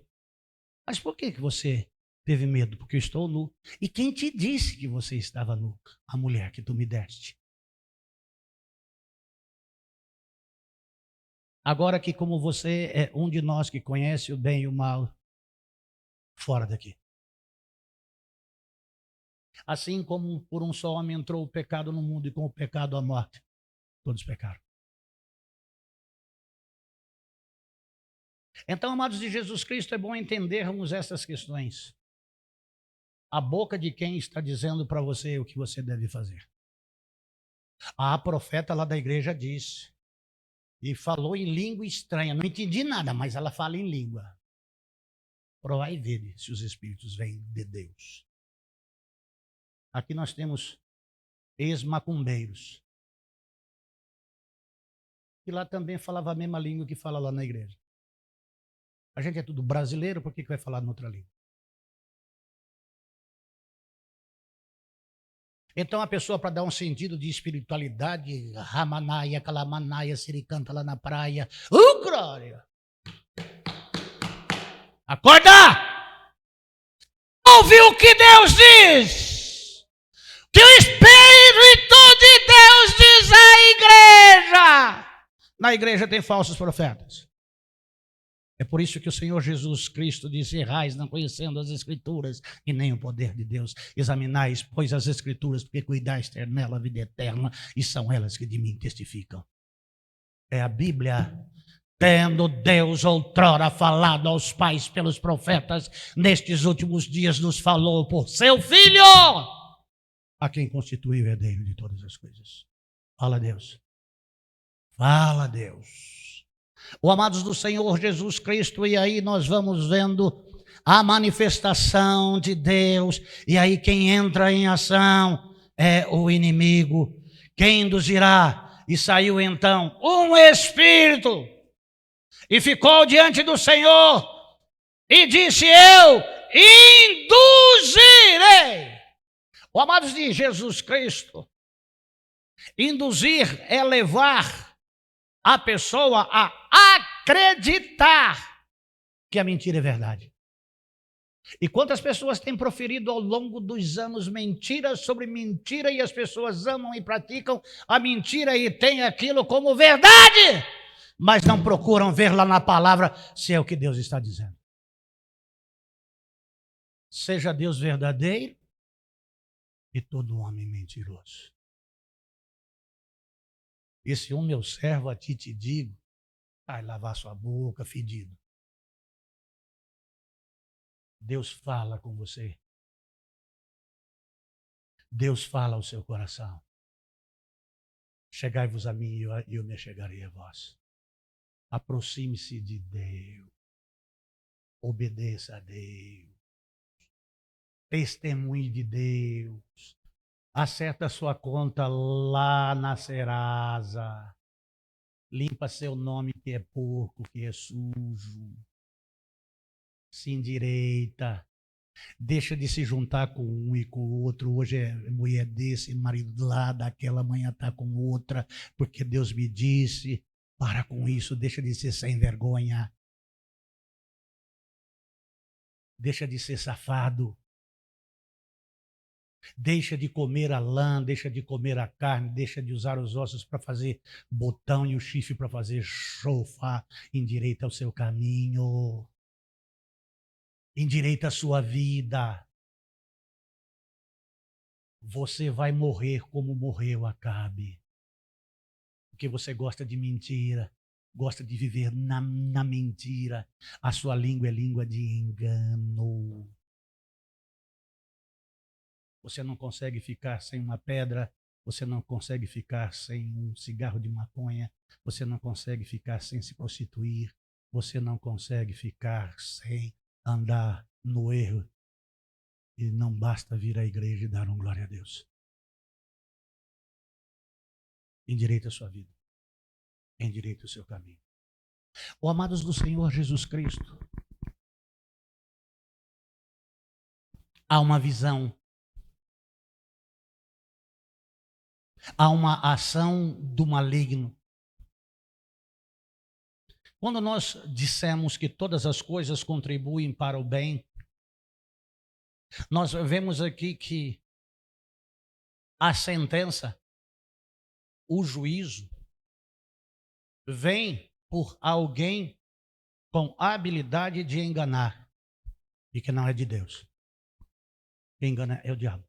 Mas por que você teve medo? Porque eu estou nu. E quem te disse que você estava nu? A mulher que tu me deste. Agora que, como você é um de nós que conhece o bem e o mal, fora daqui. Assim como por um só homem entrou o pecado no mundo e com o pecado a morte, todos pecaram. Então, amados de Jesus Cristo, é bom entendermos essas questões. A boca de quem está dizendo para você o que você deve fazer. A profeta lá da igreja disse, e falou em língua estranha. Não entendi nada, mas ela fala em língua. Provai e vede se os espíritos vêm de Deus. Aqui nós temos ex-macumbeiros. E lá também falava a mesma língua que fala lá na igreja. A gente é tudo brasileiro, por que vai falar em outra língua? Então a pessoa, para dar um sentido de espiritualidade, Ramanaia, Calamanaia, Siricanta lá na praia. Glória! Acorda! Ouve o que Deus diz! Que o Espírito de Deus diz à igreja! Na igreja tem falsos profetas. É por isso que o Senhor Jesus Cristo disse: errais não conhecendo as Escrituras e nem o poder de Deus. Examinais, pois, as Escrituras, porque cuidais ter nela a vida eterna, e são elas que de mim testificam. É a Bíblia, tendo Deus outrora falado aos pais pelos profetas, nestes últimos dias nos falou por seu Filho, a quem constituiu o herdeiro de todas as coisas. Fala a Deus. Fala a Deus. O amados do Senhor Jesus Cristo, e aí nós vamos vendo a manifestação de Deus, e aí quem entra em ação é o inimigo. Quem induzirá? E saiu então um espírito, e ficou diante do Senhor, e disse: eu induzirei. Oh, amados de Jesus Cristo, induzir é levar a pessoa a acreditar que a mentira é verdade. E quantas pessoas têm proferido ao longo dos anos mentira sobre mentira, e as pessoas amam e praticam a mentira e têm aquilo como verdade, mas não procuram ver lá na palavra se é o que Deus está dizendo. Seja Deus verdadeiro e todo homem mentiroso. E se um meu servo a ti te digo, vai lavar sua boca, fedido. Deus fala com você. Deus fala ao seu coração. Chegai-vos a mim e eu me chegarei a vós. Aproxime-se de Deus. Obedeça a Deus. Testemunhe de Deus. Acerta a sua conta lá na Serasa. Limpa seu nome que é porco, que é sujo. Se endireita. Deixa de se juntar com um e com o outro. Hoje é mulher desse, marido lá, daquela, amanhã está com outra, porque Deus me disse. Para com isso, deixa de ser sem vergonha. Deixa de ser safado. Deixa de comer a lã, deixa de comer a carne, deixa de usar os ossos para fazer botão e o chifre para fazer chofar. Endireita o seu caminho. Endireita a sua vida. Você vai morrer como morreu Acabe. Porque você gosta de mentira, gosta de viver na mentira. A sua língua é língua de engano. Você não consegue ficar sem uma pedra, você não consegue ficar sem um cigarro de maconha, você não consegue ficar sem se prostituir, você não consegue ficar sem andar no erro. E não basta vir à igreja e dar um glória a Deus. Endireita a sua vida. Endireita o seu caminho. Oh, amados do Senhor Jesus Cristo, há uma visão, há uma ação do maligno. Quando nós dissemos que todas as coisas contribuem para o bem, nós vemos aqui que a sentença, o juízo, vem por alguém com habilidade de enganar, e que não é de Deus. Quem engana é o diabo.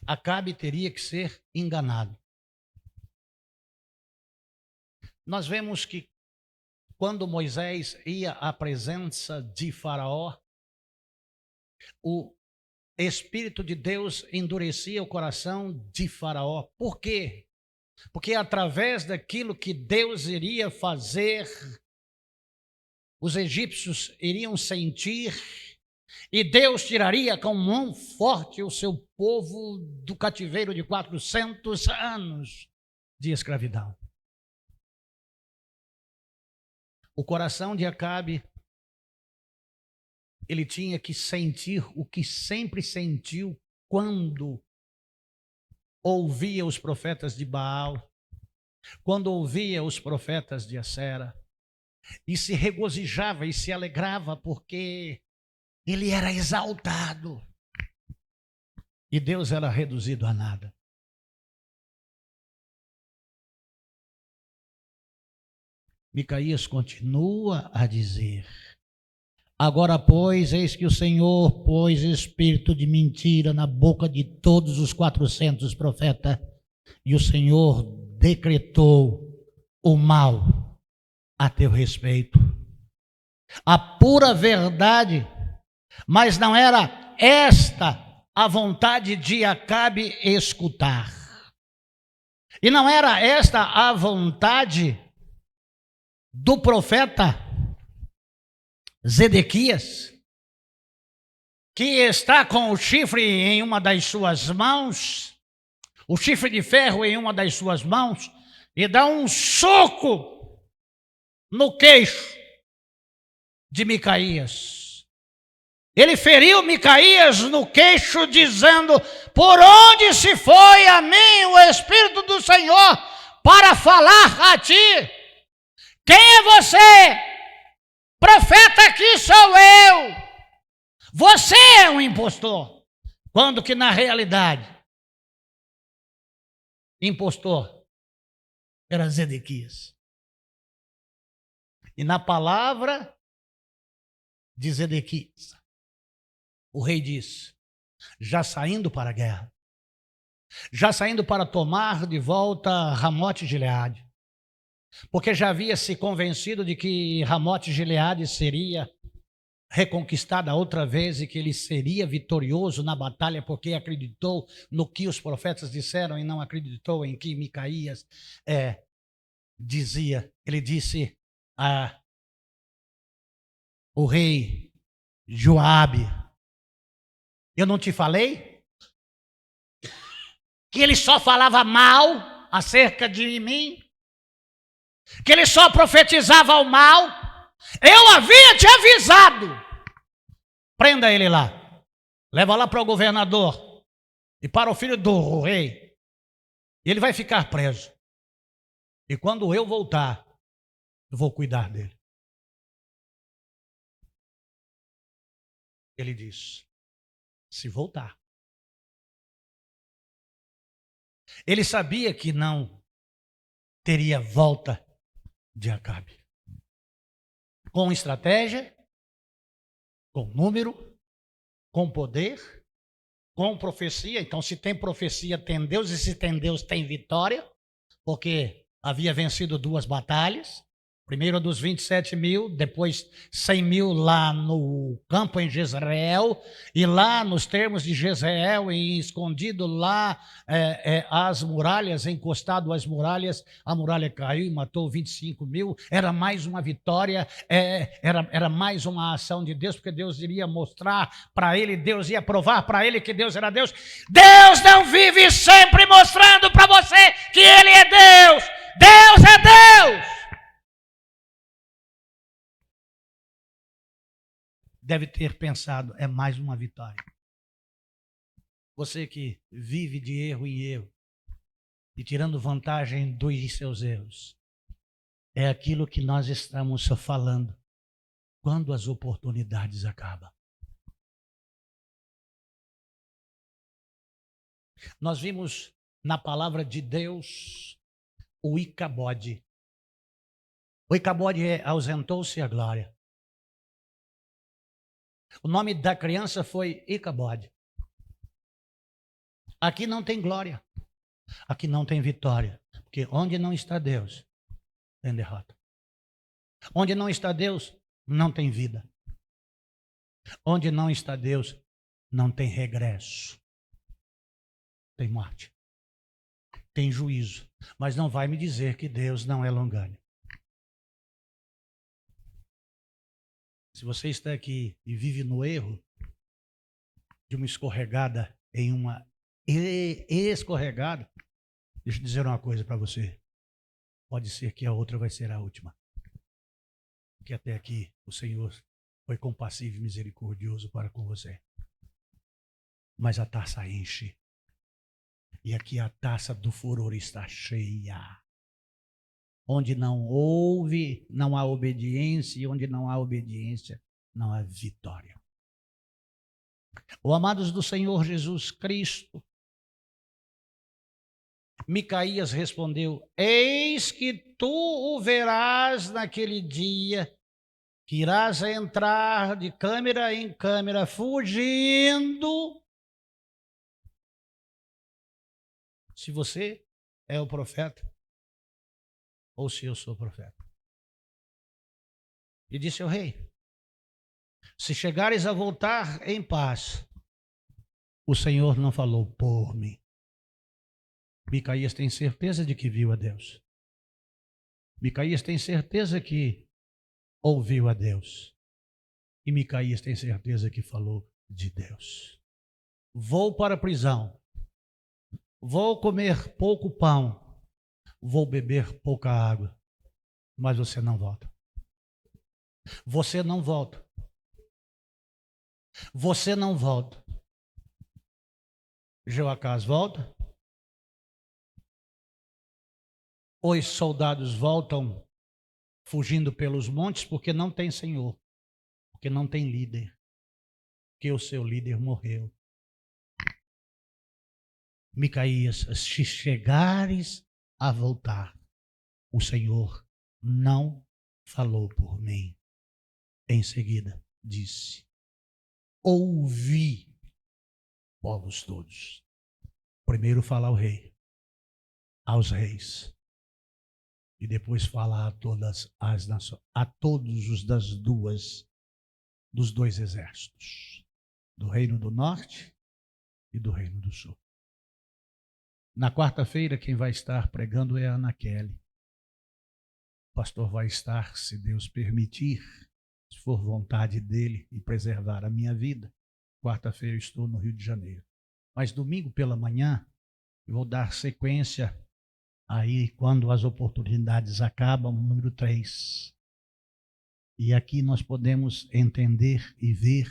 Acabe teria que ser enganado. Nós vemos que quando Moisés ia à presença de Faraó, o Espírito de Deus endurecia o coração de Faraó. Por quê? Porque através daquilo que Deus iria fazer, os egípcios iriam sentir, e Deus tiraria com mão forte o seu povo do cativeiro de 400 anos de escravidão. O coração de Acabe, ele tinha que sentir o que sempre sentiu quando ouvia os profetas de Baal, quando ouvia os profetas de Acera, e se regozijava e se alegrava porque ele era exaltado e Deus era reduzido a nada. Micaías continua a dizer: agora, pois, eis que o Senhor pôs espírito de mentira na boca de todos os 400 profetas, e o Senhor decretou o mal a teu respeito. A pura verdade, mas não era esta a vontade de Acabe escutar. E não era esta a vontade do profeta Zedequias, que está com o chifre em uma das suas mãos, o chifre de ferro em uma das suas mãos, e dá um soco no queixo de Micaías. Ele feriu Micaías no queixo, dizendo: por onde se foi a mim o Espírito do Senhor para falar a ti? Quem é você? Profeta aqui sou eu. Você é um impostor. Quando que na realidade, impostor era Zedequias. E na palavra de Zedequias, o rei disse, já saindo para a guerra, já saindo para tomar de volta Ramote-Gileade, porque já havia se convencido de que Ramote-Gileade seria reconquistada outra vez e que ele seria vitorioso na batalha, porque acreditou no que os profetas disseram e não acreditou em que Micaías dizia. Ele disse o rei Joabe: eu não te falei que ele só falava mal acerca de mim? Que ele só profetizava o mal? Eu havia te avisado. Prenda ele lá. Leva lá para o governador e para o filho do rei. Ele vai ficar preso. E quando eu voltar, eu vou cuidar dele. Ele diz: se voltar. Ele sabia que não teria volta de Acabe. Com estratégia, com número, com poder, com profecia. Então, se tem profecia, tem Deus, e se tem Deus, tem vitória, porque havia vencido 2 batalhas. Primeiro dos 27 mil, depois 100 mil lá no campo em Jezreel, e lá nos termos de Jezreel, e escondido lá as muralhas, encostado às muralhas, a muralha caiu e matou 25 mil. Era mais uma vitória, era mais uma ação de Deus, porque Deus iria mostrar para ele, Deus ia provar para ele que Deus era Deus. Deus não vive sempre mostrando para você que Ele é Deus. Deus é Deus. Deve ter pensado, é mais uma vitória. Você que vive de erro em erro e tirando vantagem dos seus erros, é aquilo que nós estamos falando quando as oportunidades acabam. Nós vimos na palavra de Deus o Icabode. O Icabode ausentou-se a glória. O nome da criança foi Icabode. Aqui não tem glória. Aqui não tem vitória. Porque onde não está Deus, tem derrota. Onde não está Deus, não tem vida. Onde não está Deus, não tem regresso. Tem morte. Tem juízo. Mas não vai me dizer que Deus não é longânimo. Se você está aqui e vive no erro de uma escorregada em uma escorregada, deixa eu dizer uma coisa para você. Pode ser que a outra vai ser a última. Porque até aqui o Senhor foi compassivo e misericordioso para com você. Mas a taça enche. E aqui a taça do furor está cheia. Onde não houve, não há obediência, e onde não há obediência, não há vitória. Ó amados do Senhor Jesus Cristo, Micaías respondeu: eis que tu o verás naquele dia, que irás entrar de câmara em câmara, fugindo. Se você é o profeta, ou se eu sou profeta. E disse ao rei: se chegares a voltar em paz, o Senhor não falou por mim. Micaías tem certeza de que viu a Deus. Micaías tem certeza que ouviu a Deus. E Micaías tem certeza que falou de Deus. Vou para a prisão. Vou comer pouco pão. Vou beber pouca água. Mas você não volta. Você não volta. Você não volta. Jeoacás volta. Os soldados voltam fugindo pelos montes porque não tem senhor, porque não tem líder, porque o seu líder morreu. Micaías, se chegares a voltar, o Senhor não falou por mim. Em seguida disse: ouvi, povos todos. Primeiro fala ao rei, aos reis. E depois fala a todas as nações, a todos os dos dois exércitos, do reino do norte e do reino do sul. Na quarta-feira, quem vai estar pregando é a Ana Kelly. O pastor vai estar, se Deus permitir, se for vontade dele e preservar a minha vida. Quarta-feira eu estou no Rio de Janeiro. Mas domingo pela manhã, eu vou dar sequência. Aí, quando as oportunidades acabam, número 3. E aqui nós podemos entender e ver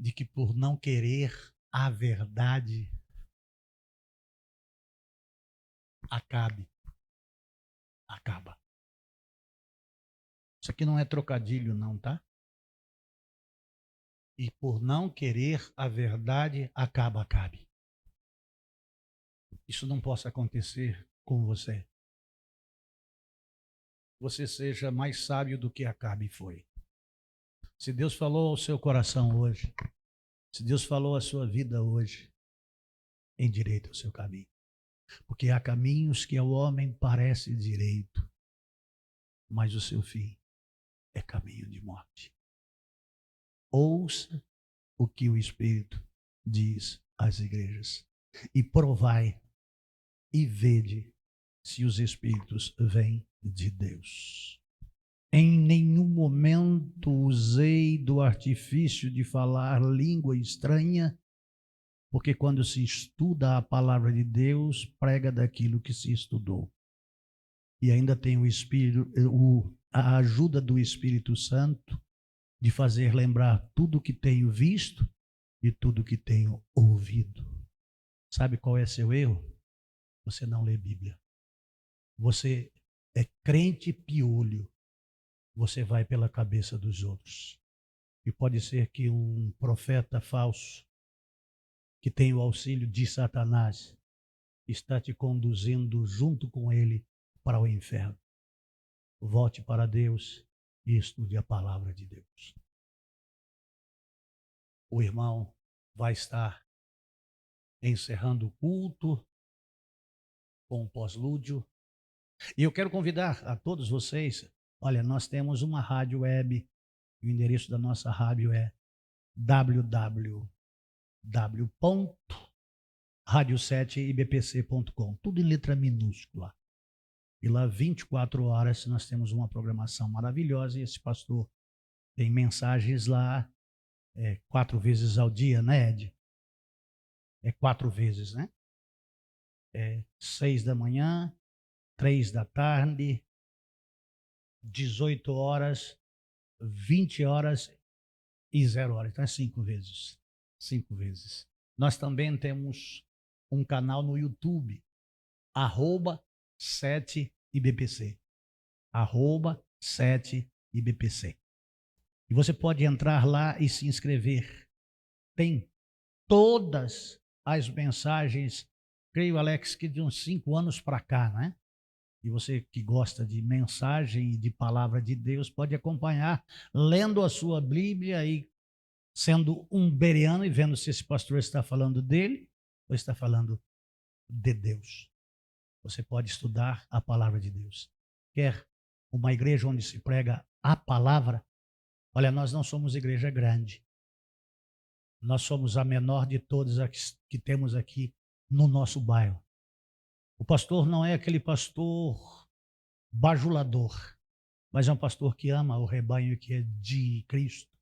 de que por não querer a verdade acaba. Isso aqui não é trocadilho não, tá? E por não querer a verdade acabe. Isso não possa acontecer com você. Você seja mais sábio do que Acabe foi. Se Deus falou ao seu coração hoje, se Deus falou à sua vida hoje, endireita o seu caminho. Porque há caminhos que ao homem parece direito, mas o seu fim é caminho de morte. Ouça o que o Espírito diz às igrejas e provai e vede se os Espíritos vêm de Deus. Em nenhum momento usei do artifício de falar língua estranha, porque quando se estuda a palavra de Deus, prega daquilo que se estudou. E ainda tem o Espírito, a ajuda do Espírito Santo de fazer lembrar tudo que tenho visto e tudo que tenho ouvido. Sabe qual é seu erro? Você não lê Bíblia. Você é crente piolho. Você vai pela cabeça dos outros. E pode ser que um profeta falso, que tem o auxílio de Satanás, está te conduzindo junto com ele para o inferno. Volte para Deus e estude a palavra de Deus. O irmão vai estar encerrando o culto com o pós-lúdio. E eu quero convidar a todos vocês, olha, nós temos uma rádio web, o endereço da nossa rádio é www.radio7ibpc.com, tudo em letra minúscula. E lá 24 horas nós temos uma programação maravilhosa e esse pastor tem mensagens lá 4 vezes ao dia, né, Ed? 4 vezes, né? 6 da manhã, 3 da tarde, 18 horas, 20 horas e 0 horas. Então é 5 vezes. 5 vezes. Nós também temos um canal no YouTube, @7ibpc. @7ibpc. E você pode entrar lá e se inscrever. Tem todas as mensagens, creio, Alex, que de uns 5 anos para cá, né? E você que gosta de mensagem e de palavra de Deus pode acompanhar, lendo a sua Bíblia e sendo um bereano e vendo se esse pastor está falando dele ou está falando de Deus. Você pode estudar a palavra de Deus. Quer uma igreja onde se prega a palavra? Olha, nós não somos igreja grande. Nós somos a menor de todas as que temos aqui no nosso bairro. O pastor não é aquele pastor bajulador. mas é um pastor que ama o rebanho que é de Cristo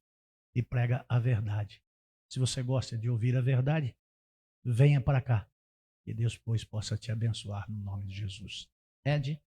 e prega a verdade. Se você gosta de ouvir a verdade, venha para cá. Que Deus, pois, possa te abençoar no nome de Jesus. Ed?